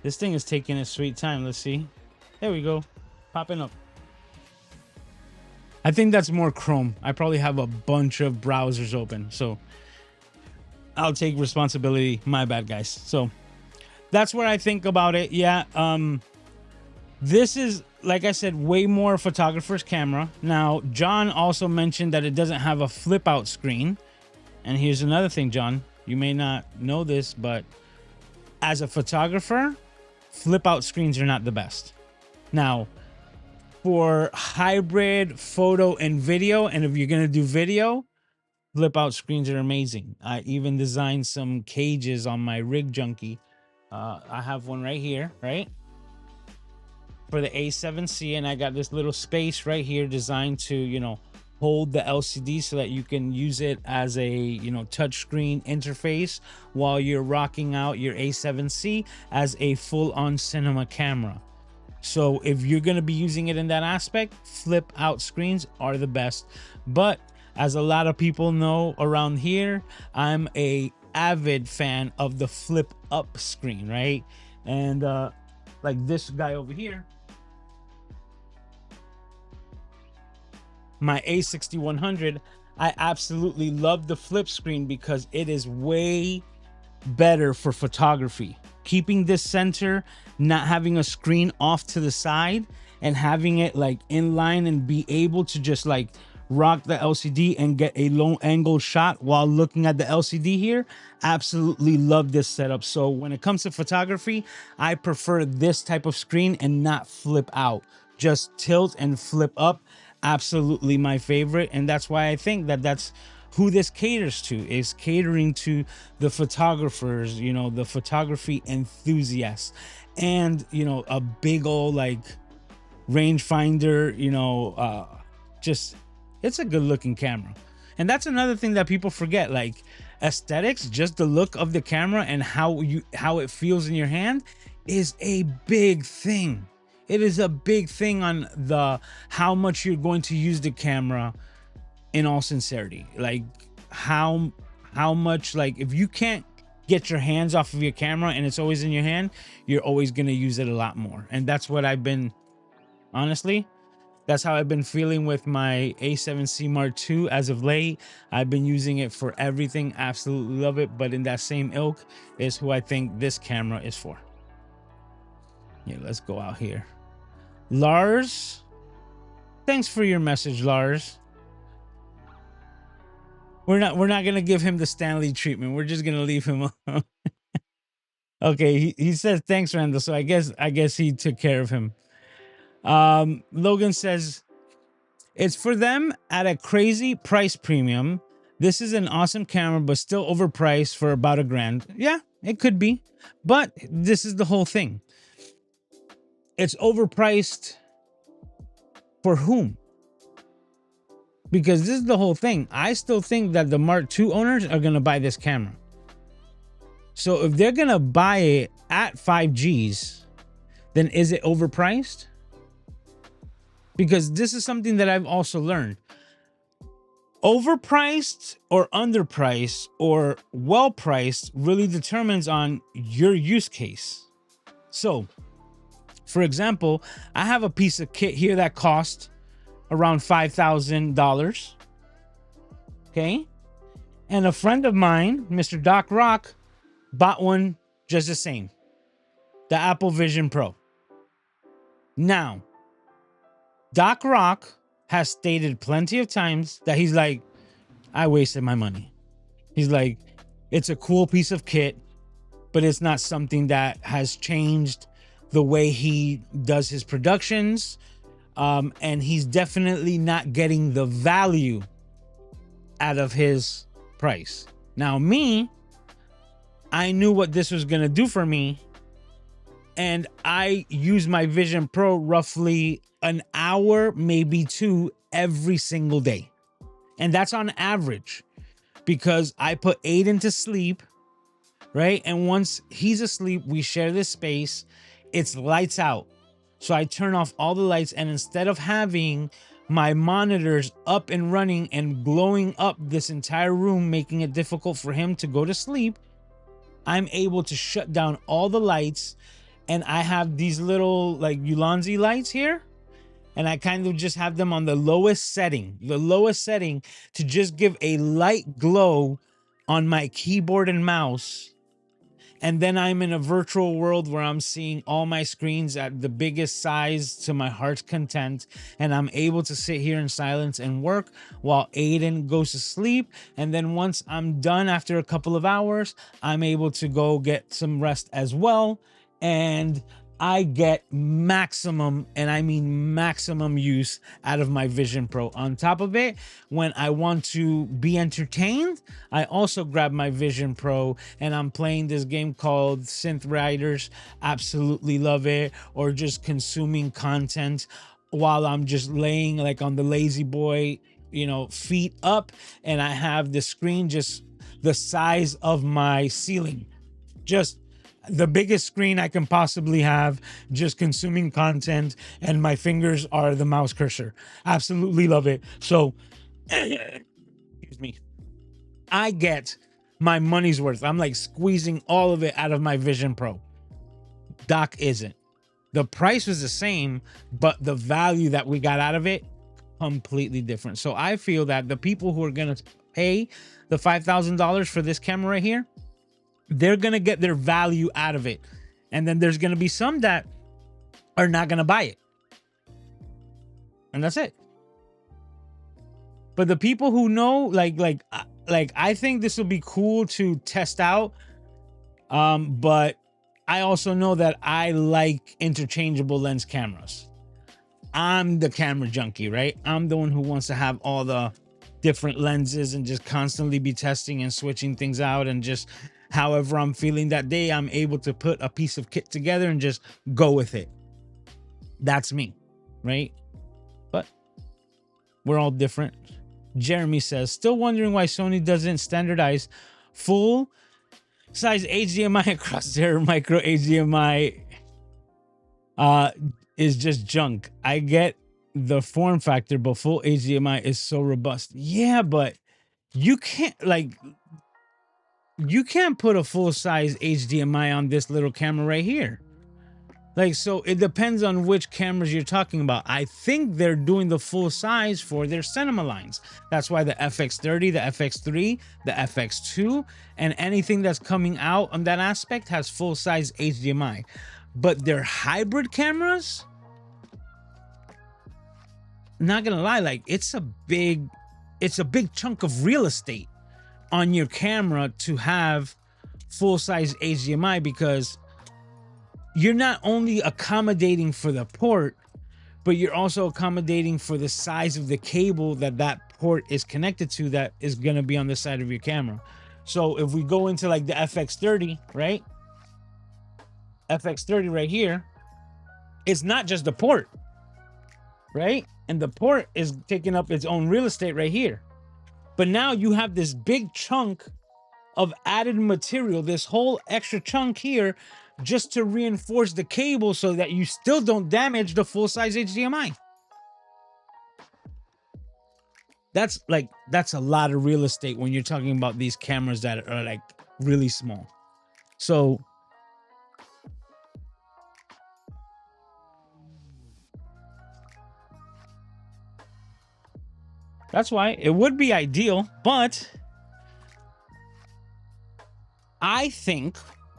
this thing is taking its sweet time. Let's see. There we go. Popping up. I think that's more Chrome. I probably have a bunch of browsers open, so I'll take responsibility. My bad, guys. So that's what I think about it. Yeah. This is, like I said, way more photographer's camera. Now, John also mentioned that it doesn't have a flip out screen. And here's another thing, John. You may not know this, but as a photographer, flip out screens are not the best. Now, for hybrid photo and video, and if you're going to do video, flip out screens are amazing. I even designed some cages on my Rig Junkie. I have one right here, right? For the A7C, and I got this little space right here designed to, you know, hold the LCD so that you can use it as a, you know, touchscreen interface while you're rocking out your A7C as a full-on cinema camera. So if you're going to be using it in that aspect, flip out screens are the best. But as a lot of people know around here, I'm a avid fan of the flip up screen, right? And like this guy over here, my A6100, I absolutely love the flip screen because it is way better for photography. Keeping this center, not having a screen off to the side, and having it like in line and be able to just like rock the LCD and get a low angle shot while looking at the LCD here. Absolutely love this setup. So when it comes to photography, I prefer this type of screen and not flip out. Just tilt and flip up. Absolutely my favorite. And that's why I think that that's who this caters to, is catering to the photographers, you know, the photography enthusiasts. And, you know, a big old like rangefinder, you know, just, it's a good looking camera. And that's another thing that people forget, like aesthetics, just the look of the camera and how it feels in your hand is a big thing. It is a big thing on the how much you're going to use the camera, in all sincerity. Like how much, like if you can't get your hands off of your camera and it's always in your hand, you're always going to use it a lot more. And that's what I've been, honestly, that's how I've been feeling with my A7C Mark II as of late. I've been using it for everything. Absolutely love it. But in that same ilk is who I think this camera is for. Yeah, let's go out here. Lars, thanks for your message, Lars. We're not gonna give him the Stanley treatment. We're just gonna leave him alone. Okay, he says thanks, Randall. So I guess he took care of him. Logan says it's for them at a crazy price premium. This is an awesome camera, but still overpriced for about $1,000. Yeah, it could be, but this is the whole thing. It's overpriced for whom? Because this is the whole thing. I still think that the Mark II owners are going to buy this camera. So if they're going to buy it at 5Gs, then is it overpriced? Because this is something that I've also learned. Overpriced or underpriced or well-priced really determines on your use case. So, for example, I have a piece of kit here that cost around $5,000. Okay. And a friend of mine, Mr. Doc Rock, bought one just the same. The Apple Vision Pro. Now, Doc Rock has stated plenty of times that he's like, I wasted my money. He's like, it's a cool piece of kit, but it's not something that has changed the way he does his productions. And he's definitely not getting the value out of his price. Now, me, I knew what this was going to do for me. And I use my Vision Pro roughly an hour, maybe 2 every single day. And that's on average because I put Aiden to sleep, right? And once he's asleep, we share this space. It's lights out. So I turn off all the lights, and instead of having my monitors up and running and glowing up this entire room, making it difficult for him to go to sleep, I'm able to shut down all the lights. And I have these little like Ulanzi lights here, and I kind of just have them on the lowest setting to just give a light glow on my keyboard and mouse. And then I'm in a virtual world where I'm seeing all my screens at the biggest size to my heart's content. And I'm able to sit here in silence and work while Aiden goes to sleep. And then once I'm done after a couple of hours, I'm able to go get some rest as well. And I get maximum, and I mean maximum use out of my Vision Pro. On top of it, when I want to be entertained, I also grab my Vision Pro and I'm playing this game called Synth Riders. Absolutely love it. Or just consuming content while I'm just laying like on the lazy boy, you know, feet up, and I have the screen just the size of my ceiling. Just the biggest screen I can possibly have, just consuming content, and my fingers are the mouse cursor. Absolutely love it. So, excuse me, I get my money's worth. I'm like squeezing all of it out of my Vision Pro. Doc isn't. The price was the same, but the value that we got out of it, completely different. So I feel that the people who are going to pay the $5,000 for this camera right here, they're going to get their value out of it. And then there's going to be some that are not going to buy it. and that's it. But the people who know, like I think this will be cool to test out. But I also know that I like interchangeable lens cameras. I'm the camera junkie, right? I'm the one who wants to have all the different lenses and just constantly be testing and switching things out, and just however I'm feeling that day, I'm able to put a piece of kit together and just go with it. That's me, right? But we're all different. Jeremy says, still wondering why Sony doesn't standardize full size HDMI across their micro HDMI. Is just junk. I get the form factor, but full HDMI is so robust. Yeah, but you can't put a full size HDMI on this little camera right here. Like, so it depends on which cameras you're talking about. I think they're doing the full size for their cinema lines. That's why the FX30, the FX3, the FX2, and anything that's coming out on that aspect has full size HDMI. But their hybrid cameras, not gonna lie, like it's a big chunk of real estate on your camera to have full size HDMI, because you're not only accommodating for the port, but you're also accommodating for the size of the cable that port is connected to, that is going to be on the side of your camera. So if we go into like the FX30, right? FX30 right here, it's not just the port, right? And the port is taking up its own real estate right here. But now you have this big chunk of added material, this whole extra chunk here, just to reinforce the cable so that you still don't damage the full-size HDMI. That's a lot of real estate when you're talking about these cameras that are like really small. So that's why it would be ideal, but I think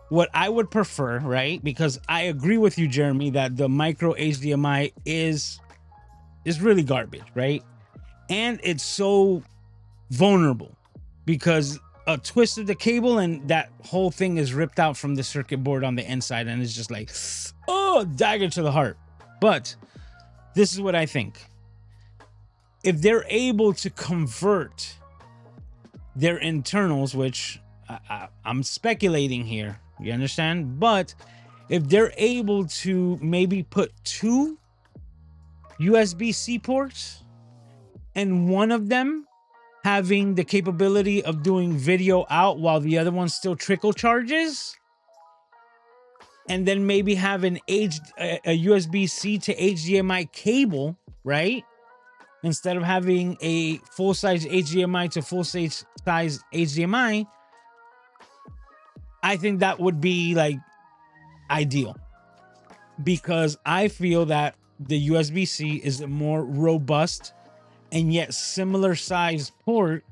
what I would prefer, right? Because I agree with you, Jeremy, that the micro HDMI is really garbage, right? And it's so vulnerable because a twist of the cable and that whole thing is ripped out from the circuit board on the inside, and it's just like, oh, dagger to the heart. But this is what I think. If they're able to convert their internals, which I'm speculating here, you understand? But if they're able to maybe put 2 USB-C ports and one of them having the capability of doing video out while the other one still trickle charges, and then maybe have a USB-C to HDMI cable, right? Instead of having a full-size HDMI to full-size HDMI, I think that would be like ideal, because I feel that the USB-C is a more robust and yet similar size port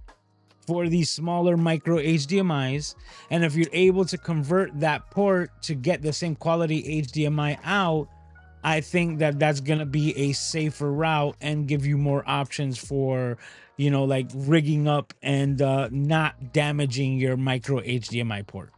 for these smaller micro HDMIs. And if you're able to convert that port to get the same quality HDMI out, I think that that's going to be a safer route and give you more options for, you know, like rigging up and not damaging your micro HDMI port.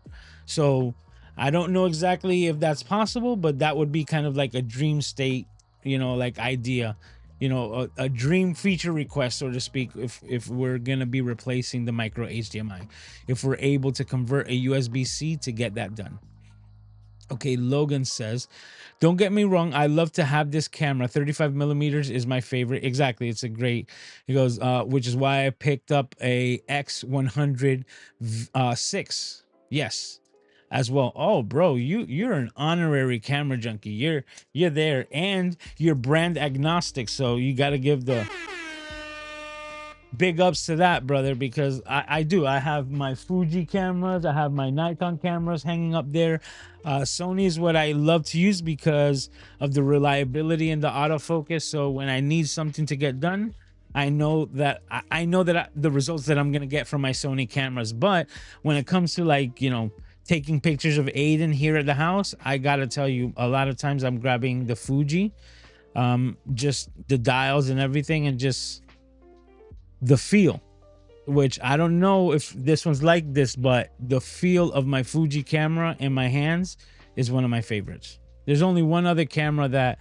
So I don't know exactly if that's possible, but that would be kind of like a dream state, you know, like idea, you know, a dream feature request, so to speak, if we're going to be replacing the micro HDMI, if we're able to convert a USB-C to get that done. Okay, Logan says, don't get me wrong, I love to have this camera. 35 millimeters is my favorite. Exactly, it's a great, he goes, which is why I picked up a RX1Riii 6. Yes, as well. Oh, bro, you're an honorary camera junkie. You're there, and you're brand agnostic, so you got to give the big ups to that, brother, because I do. I have my Fuji cameras, I have my Nikon cameras hanging up there. Sony is what I love to use because of the reliability and the autofocus. So when I need something to get done, I know that the results that I'm gonna get from my Sony cameras. But when it comes to, like, you know, taking pictures of Aiden here at the house, I gotta tell you, a lot of times I'm grabbing the Fuji. Just the dials and everything, and just the feel, which I don't know if this one's like this, but the feel of my Fuji camera in my hands is one of my favorites. There's only one other camera that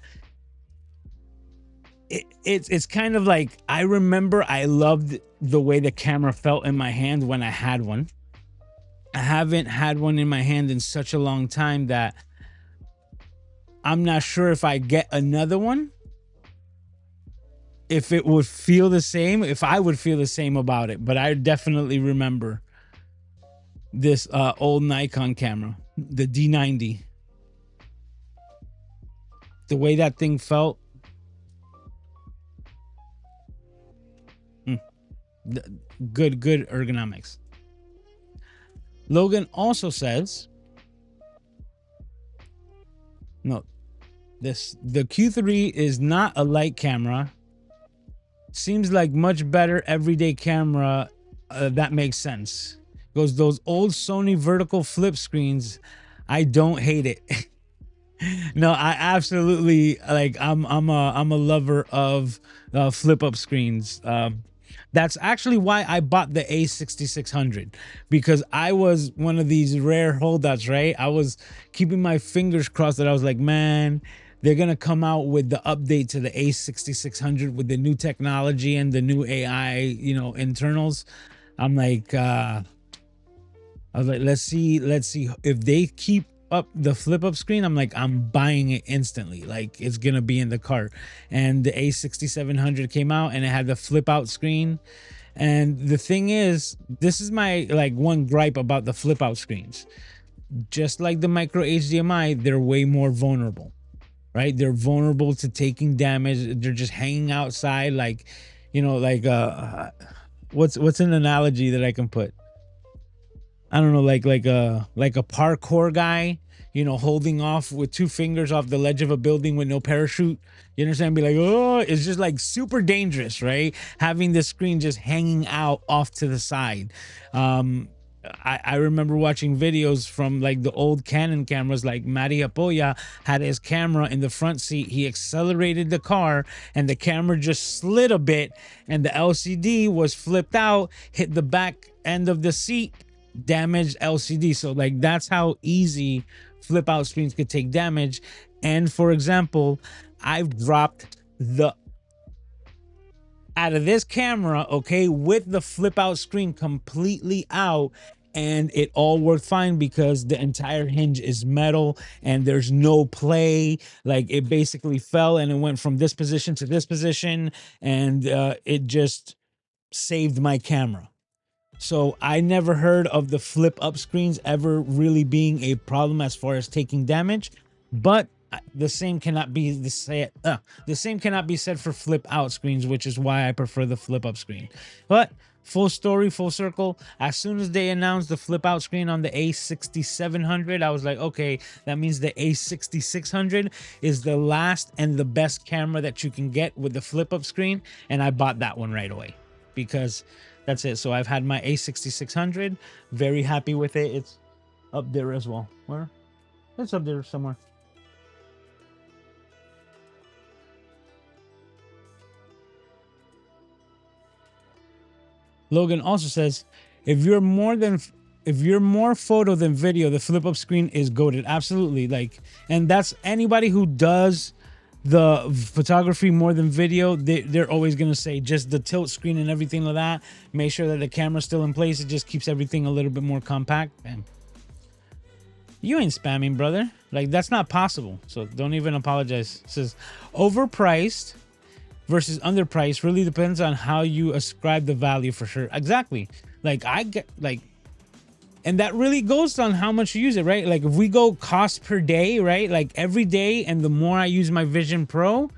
it's kind of like, I remember I loved the way the camera felt in my hand when I had one. I haven't had one in my hand in such a long time that I'm not sure if I get another one, if it would feel the same, if I would feel the same about it. But I definitely remember this old Nikon camera, the D90. The way that thing felt. Good ergonomics. Logan also says, no, the Q3 is not a light camera. Seems like much better everyday camera. That makes sense. Goes, those old Sony vertical flip screens, I don't hate it. No, I absolutely, like, I'm a lover of flip up screens. That's actually why I bought the A6600, because I was one of these rare holdouts, right? I was keeping my fingers crossed that I was like, man, they're gonna come out with the update to the A6600 with the new technology and the new AI, you know, internals. I'm like, I was like, let's see if they keep up the flip up screen. I'm like, I'm buying it instantly. Like, it's gonna be in the cart. And the A6700 came out and it had the flip out screen. And the thing is, this is my like one gripe about the flip out screens. Just like the micro HDMI, they're way more vulnerable, right? They're vulnerable to taking damage. They're just hanging outside, like, you know, like what's an analogy that I can put? I don't know, like a parkour guy, you know, holding off with two fingers off the ledge of a building with no parachute. You understand? Be like, oh, it's just like super dangerous, right? Having the screen just hanging out off to the side. I remember watching videos from like the old Canon cameras, like Matty Apoya had his camera in the front seat. He accelerated the car and the camera just slid a bit and the LCD was flipped out, hit the back end of the seat, damaged LCD. So like, that's how easy flip out screens could take damage. And for example, I've dropped the out of this camera, okay, with the flip out screen completely out, and it all worked fine because the entire hinge is metal and there's no play. Like, it basically fell and it went from this position to this position, and it just saved my camera. So I never heard of the flip up screens ever really being a problem as far as taking damage, but the same cannot be the same cannot be said for flip out screens, which is why I prefer the flip up screen. But full story, full circle, as soon as they announced the flip out screen on the A6700, I was like, okay, that means the A6600 is the last and the best camera that you can get with the flip up screen, and I bought that one right away because that's it. So I've had my A6600, very happy with it. It's up there as well. Where? It's up there somewhere. Logan also says, if you're more photo than video, the flip up screen is goated. Absolutely. Like, and that's anybody who does the photography more than video, they're always going to say just the tilt screen and everything like that. Make sure that the camera's still in place. It just keeps everything a little bit more compact. And you ain't spamming, brother. Like, that's not possible. So don't even apologize. It says, overpriced versus underpriced really depends on how you ascribe the value, for sure. Exactly. Like, I get like, and that really goes on how much you use it, right? Like, if we go cost per day, right? Like, every day, and the more I use my Vision Pro,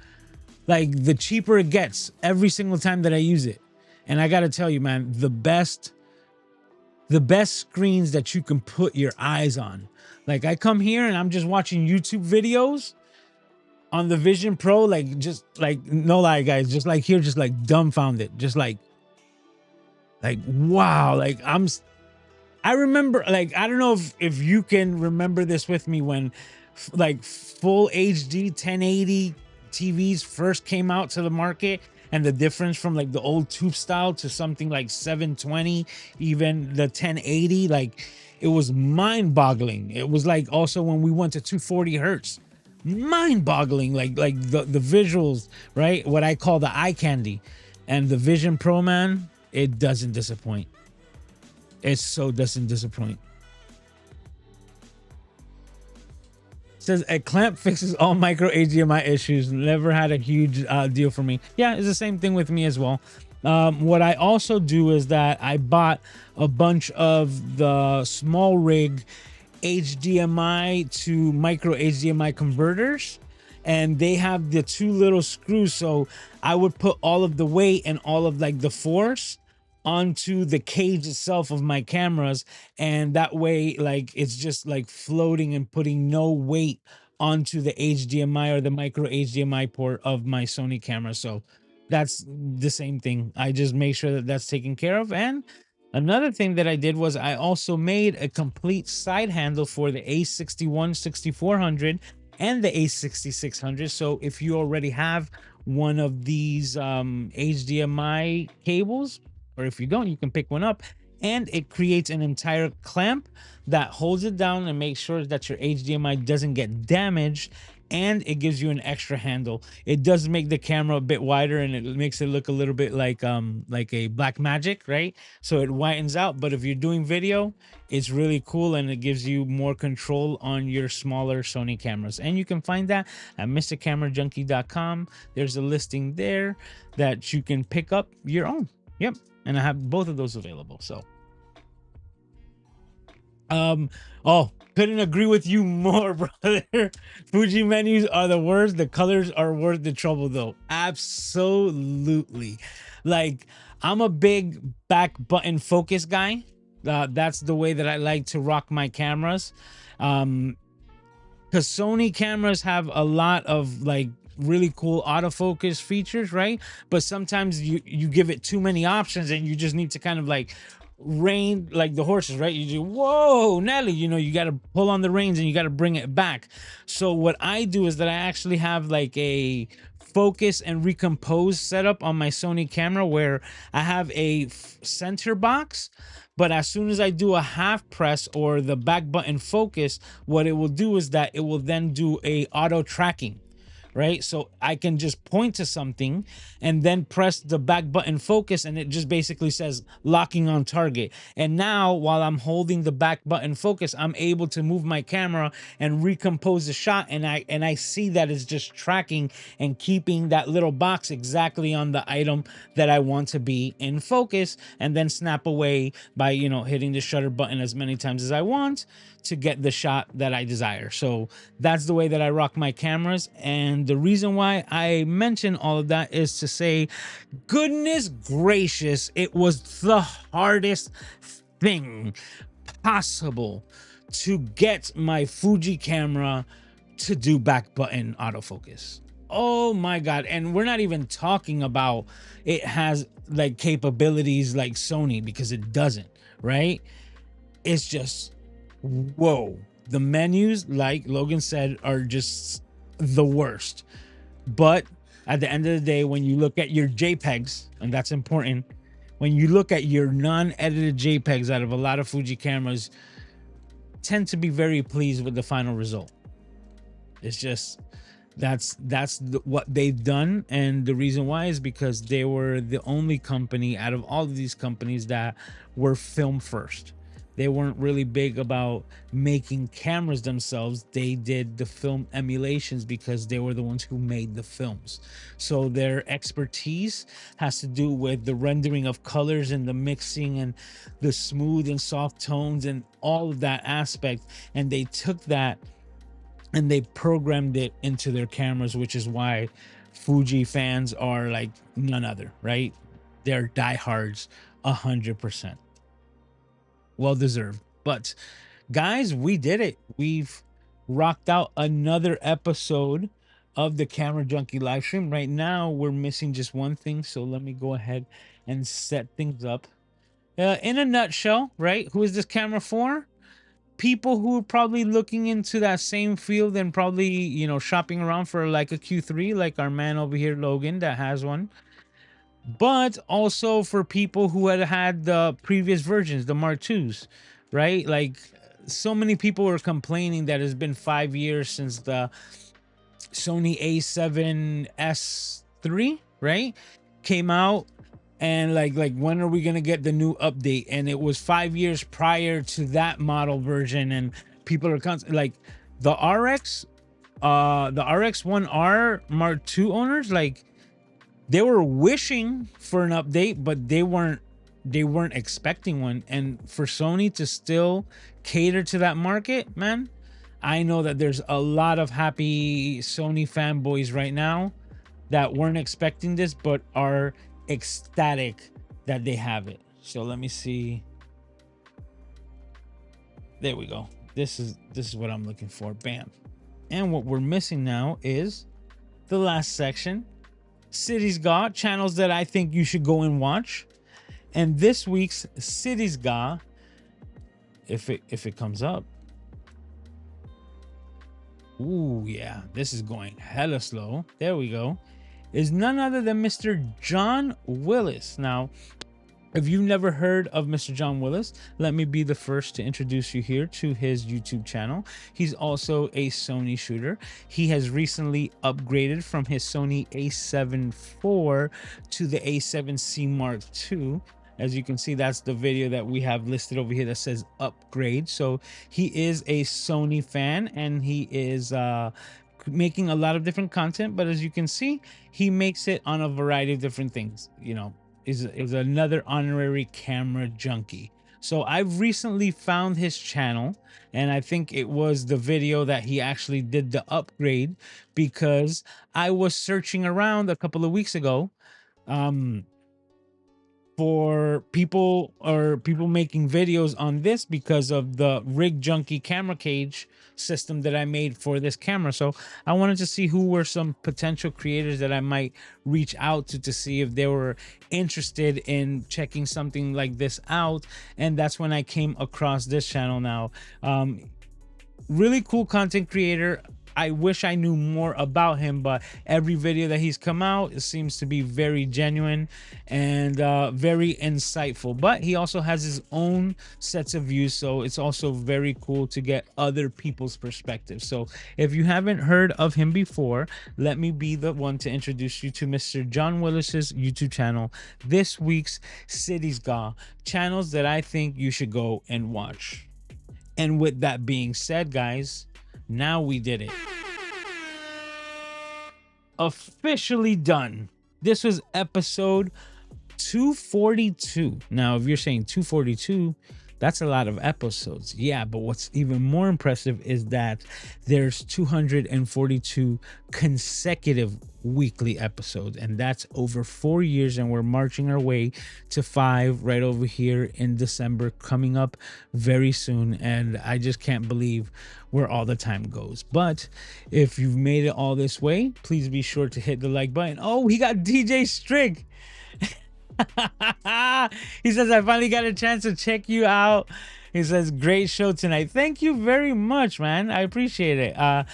like, the cheaper it gets every single time that I use it. And I gotta tell you, man, the best screens that you can put your eyes on. Like, I come here and I'm just watching YouTube videos on the Vision Pro, like, just like, no lie, guys, just like here, just like dumbfounded, just like wow. Like, I remember, like, I don't know if you can remember this with me when like full HD 1080 TVs first came out to the market, and the difference from like the old tube style to something like 720, even the 1080, like it was mind-boggling. It was like also when we went to 240 hertz, mind-boggling, like the visuals, right? What I call the eye candy. And the Vision Pro, man, it doesn't disappoint. It so doesn't disappoint. Says a clamp fixes all micro HDMI issues. Never had a huge deal for me. Yeah, it's the same thing with me as well. What I also do is that I bought a bunch of the small rig HDMI to micro HDMI converters, and they have the two little screws. So I would put all of the weight and all of like the force onto the cage itself of my cameras, and that way like it's just like floating and putting no weight onto the HDMI or the micro HDMI port of my Sony camera. So that's the same thing. I just make sure that that's taken care of. And another thing that I did was I also made a complete side handle for the A61-6400 and the A6600. So if you already have one of these HDMI cables, or if you don't, you can pick one up, and it creates an entire clamp that holds it down and makes sure that your HDMI doesn't get damaged, and it gives you an extra handle. It does make the camera a bit wider, and it makes it look a little bit like a Black Magic, right? So it widens out, but if you're doing video, it's really cool, and it gives you more control on your smaller Sony cameras. And you can find that at mrcamerajunkie.com. There's a listing there that you can pick up your own. Yep. And I have both of those available. So oh, couldn't agree with you more, brother. Fuji menus are the worst. The colors are worth the trouble though. Absolutely. Like, I'm a big back button focus guy. That's the way that I like to rock my cameras. Because Sony cameras have a lot of like really cool autofocus features, right? But sometimes you give it too many options, and you just need to kind of like rein like the horses, right? You do, whoa, Nelly, you know, you got to pull on the reins and you got to bring it back. So what I do is that I actually have like a focus and recompose setup on my Sony camera, where I have a center box, but as soon as I do a half press or the back button focus, what it will do is that it will then do a auto tracking, right? So I can just point to something and then press the back button focus, and it just basically says locking on target. And now while I'm holding the back button focus, I'm able to move my camera and recompose the shot, and I see that it's just tracking and keeping that little box exactly on the item that I want to be in focus, and then snap away by, you know, hitting the shutter button as many times as I want to get the shot that I desire. So that's the way that I rock my cameras. And the reason why I mention all of that is to say, goodness gracious, it was the hardest thing possible to get my Fuji camera to do back button autofocus. Oh my God. And we're not even talking about it has like capabilities like Sony, because it doesn't, right? It's just, whoa. The menus, like Logan said, are just the worst. But at the end of the day, when you look at your JPEGs, and that's important, when you look at your non-edited JPEGs out of a lot of Fuji cameras, tend to be very pleased with the final result. It's just, that's what they've done. And the reason why is because they were the only company out of all of these companies that were film first. They weren't really big about making cameras themselves. They did the film emulations because they were the ones who made the films. So their expertise has to do with the rendering of colors and the mixing and the smooth and soft tones and all of that aspect. And they took that and they programmed it into their cameras, which is why Fuji fans are like none other, right? They're diehards 100%. Well deserved. But guys, we did it. We've rocked out another episode of the Camera Junkie live stream. Right now we're missing just one thing, so let me go ahead and set things up. In a nutshell, right? Who is this camera for? people who are probably looking into that same field and probably, you know, shopping around for like a Q3, like our man over here, Logan, that has one. But also for people who had the previous versions, the Mark IIs, right? Like, so many people were complaining that it's been 5 years since the Sony A7S3, right, came out, and like when are we gonna get the new update? And it was 5 years prior to that model version, and people are like the RX1R Mark II owners, like, they were wishing for an update, but they weren't expecting one. And for Sony to still cater to that market, man, I know that there's a lot of happy Sony fanboys right now that weren't expecting this, but are ecstatic that they have it. So let me see. There we go. This is what I'm looking for. Bam. And what we're missing now is the last section. Cities Ga, channels that I think you should go and watch. And this week's Cities Ga, if it comes up. Ooh, yeah, this is going hella slow. There we go. Is none other than Mr. John Willis. Now, if you've never heard of Mr. John Willis, let me be the first to introduce you here to his YouTube channel. He's also a Sony shooter. He has recently upgraded from his Sony a7 IV to the a7C Mark II. As you can see, that's the video that we have listed over here that says upgrade. So he is a Sony fan, and he is making a lot of different content. But as you can see, he makes it on a variety of different things. You know, is another honorary camera junkie. So I've recently found his channel, and I think it was the video that he actually did the upgrade, because I was searching around a couple of weeks ago for people making videos on this because of the Rig Junkie camera cage system that I made for this camera. So I wanted to see who were some potential creators that I might reach out to see if they were interested in checking something like this out. And that's when I came across this channel. Now, really cool content creator. I wish I knew more about him, but every video that he's come out, it seems to be very genuine and very insightful. But he also has his own sets of views, so it's also very cool to get other people's perspectives. So if you haven't heard of him before, let me be the one to introduce you to Mr. John Willis's YouTube channel, this week's Cities Ga, channels that I think you should go and watch. And with that being said, guys, now we did it. Officially done. This was episode 242. Now, if you're saying 242, that's a lot of episodes. Yeah, but what's even more impressive is that there's 242 consecutive weekly episodes, and that's over 4 years, and we're marching our way to 5 right over here in December, coming up very soon. And I just can't believe where all the time goes. But if you've made it all this way, please be sure to hit the like button. Oh, he got DJ Strick. He says, I finally got a chance to check you out. He says, great show tonight. Thank you very much, man. I appreciate it. I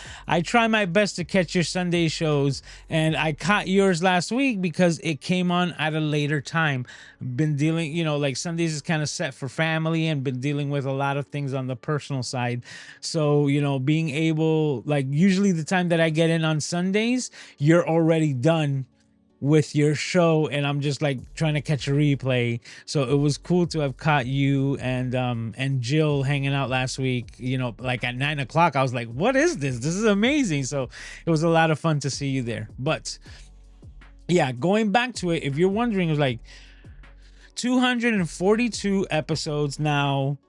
try my best to catch your Sunday shows, and I caught yours last week because it came on at a later time. Been dealing, you know, like Sundays is kind of set for family, and been dealing with a lot of things on the personal side. So, you know, being able, like, usually the time that I get in on Sundays, you're already done with your show, and I'm just like trying to catch a replay. So it was cool to have caught you and Jill hanging out last week, you know, like at 9 o'clock. I was like, what is this? This is amazing. So it was a lot of fun to see you there. But yeah, going back to it, if you're wondering, it was like 242 episodes. Now,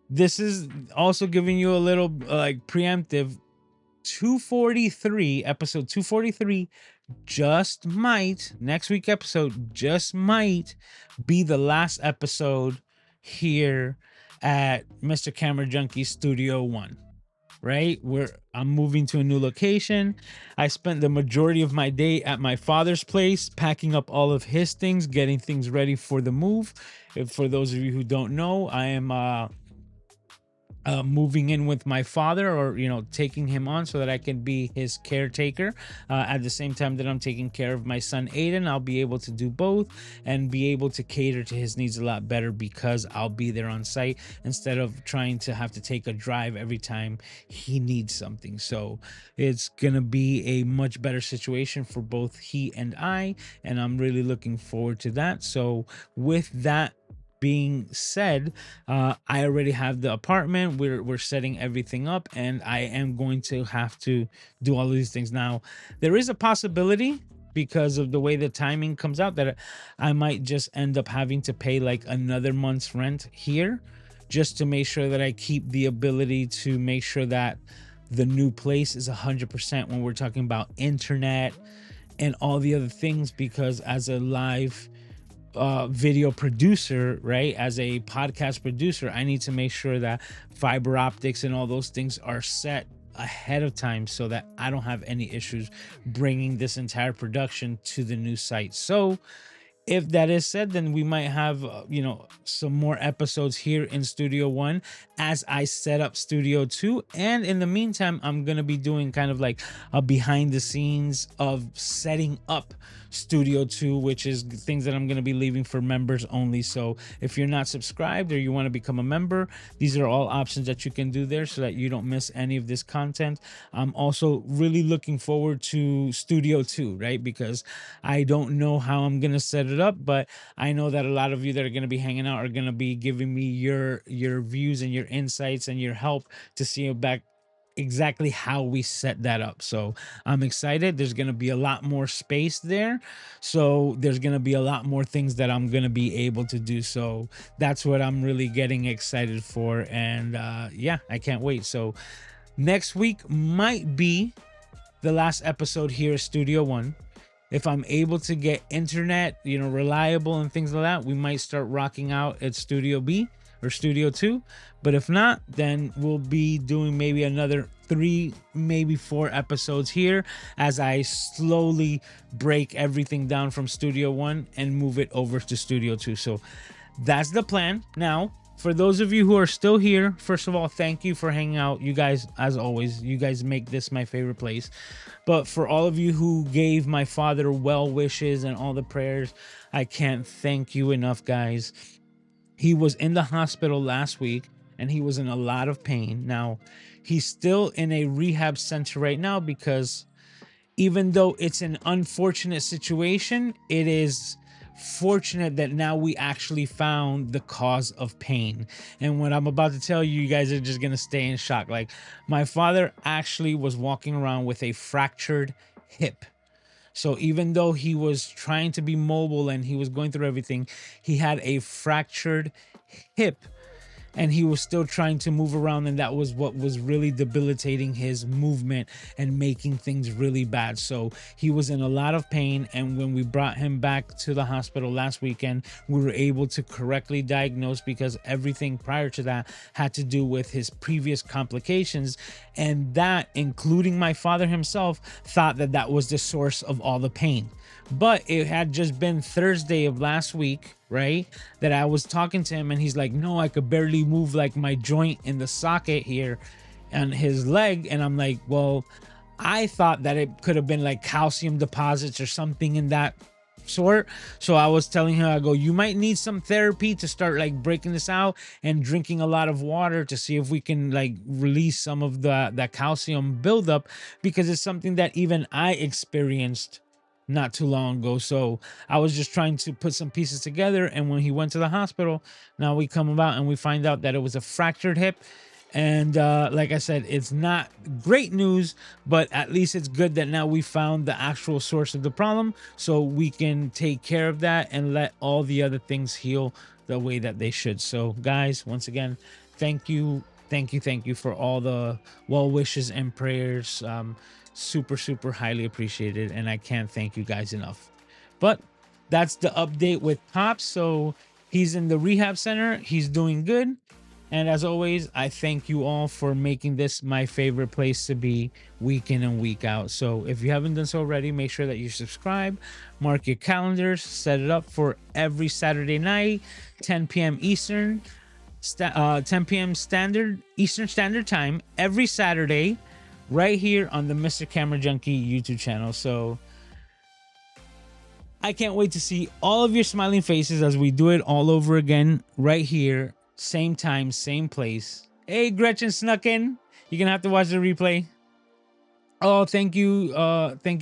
this is also giving you a little like preemptive. 243, episode 243 just might, next week episode just might be the last episode here at Mr. Camera Junkie Studio 1, right? I'm moving to a new location. I spent the majority of my day at my father's place, packing up all of his things, getting things ready for the move. For those of you who don't know, I am moving in with my father, or taking him on so that I can be his caretaker at the same time that I'm taking care of my son Aiden. I'll be able to do both and be able to cater to his needs a lot better because I'll be there on site instead of trying to have to take a drive every time he needs something. So it's gonna be a much better situation for both he and I, and I'm really looking forward to that. So with that being said, I already have the apartment. We're setting everything up, and I am going to have to do all of these things now. There is a possibility, because of the way the timing comes out, that I might just end up having to pay like another month's rent here, just to make sure that I keep the ability to make sure that the new place is 100% when we're talking about internet and all the other things, because as a live video producer, right, as a podcast producer, I need to make sure that fiber optics and all those things are set ahead of time so that I don't have any issues bringing this entire production to the new site. So if that is said, then we might have some more episodes here in Studio One as I set up Studio Two. And in the meantime, I'm gonna be doing kind of like a behind the scenes of setting up Studio Two, which is things that I'm gonna be leaving for members only. So if you're not subscribed or you want to become a member, these are all options that you can do there so that you don't miss any of this content. I'm also really looking forward to Studio Two, right? Because I don't know how I'm gonna set it up, but I know that a lot of you that are going to be hanging out are going to be giving me your views and your insights and your help to see back exactly how we set that up. So I'm excited. There's going to be a lot more space there, so there's going to be a lot more things that I'm going to be able to do. So that's what I'm really getting excited for, and yeah, I can't wait. So next week might be the last episode here at Studio One. If I'm able to get internet, reliable and things like that, we might start rocking out at Studio B or Studio 2. But if not, then we'll be doing maybe another 3, maybe 4 episodes here as I slowly break everything down from Studio 1 and move it over to Studio 2. So that's the plan. Now, for those of you who are still here, first of all, thank you for hanging out. You guys, as always, you guys make this my favorite place. But for all of you who gave my father well wishes and all the prayers, I can't thank you enough, guys. He was in the hospital last week and he was in a lot of pain. Now, he's still in a rehab center right now because even though it's an unfortunate situation, it is fortunate that now we actually found the cause of pain. And what I'm about to tell you, you guys are just gonna stay in shock. Like, my father actually was walking around with a fractured hip. So even though he was trying to be mobile and he was going through everything, he had a fractured hip and he was still trying to move around, and that was what was really debilitating his movement and making things really bad. So he was in a lot of pain, and when we brought him back to the hospital last weekend, we were able to correctly diagnose, because everything prior to that had to do with his previous complications, and that, including my father himself, thought that that was the source of all the pain. But it had just been Thursday of last week, right, that I was talking to him, and he's like, no, I could barely move like my joint in the socket here on his leg. And I'm like, well, I thought that it could have been like calcium deposits or something in that sort. So I was telling him, I go, you might need some therapy to start like breaking this out and drinking a lot of water to see if we can like release some of that calcium buildup, because it's something that even I experienced not too long ago. So I was just trying to put some pieces together, and when he went to the hospital, now we come about and we find out that it was a fractured hip. And like I said, it's not great news, but at least it's good that now we found the actual source of the problem, so we can take care of that and let all the other things heal the way that they should. So guys, once again, thank you for all the well wishes and prayers. Super highly appreciated, and I can't thank you guys enough. But that's the update with Pops. So he's in the rehab center, he's doing good, and as always, I thank you all for making this my favorite place to be week in and week out. So if you haven't done so already, make sure that you subscribe, mark your calendars, set it up for every Saturday night, 10 p.m. Eastern. 10 p.m. Eastern Standard Time every Saturday, right here on the Mr. Camera Junkie YouTube channel. So I can't wait to see all of your smiling faces as we do it all over again right here, same time, same place. Hey, Gretchen snuck in. You're gonna have to watch the replay. Oh, thank you,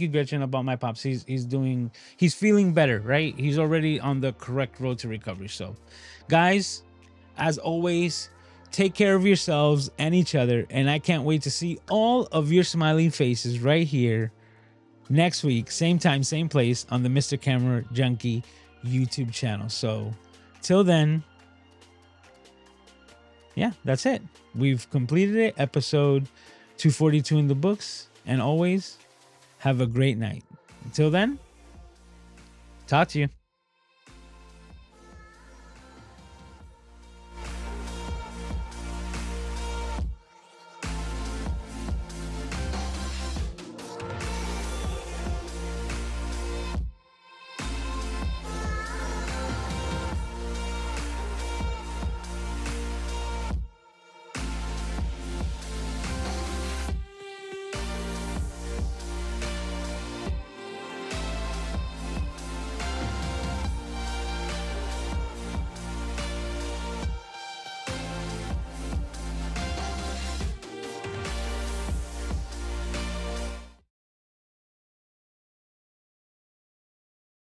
Gretchen, about my pops. He's feeling better, right? He's already on the correct road to recovery. So, guys, as always, take care of yourselves and each other, and I can't wait to see all of your smiling faces right here next week, same time, same place on the Mr. Camera Junkie YouTube channel. So, till then, yeah, that's it. We've completed it. Episode 242 in the books. And always have a great night. Until then, talk to you.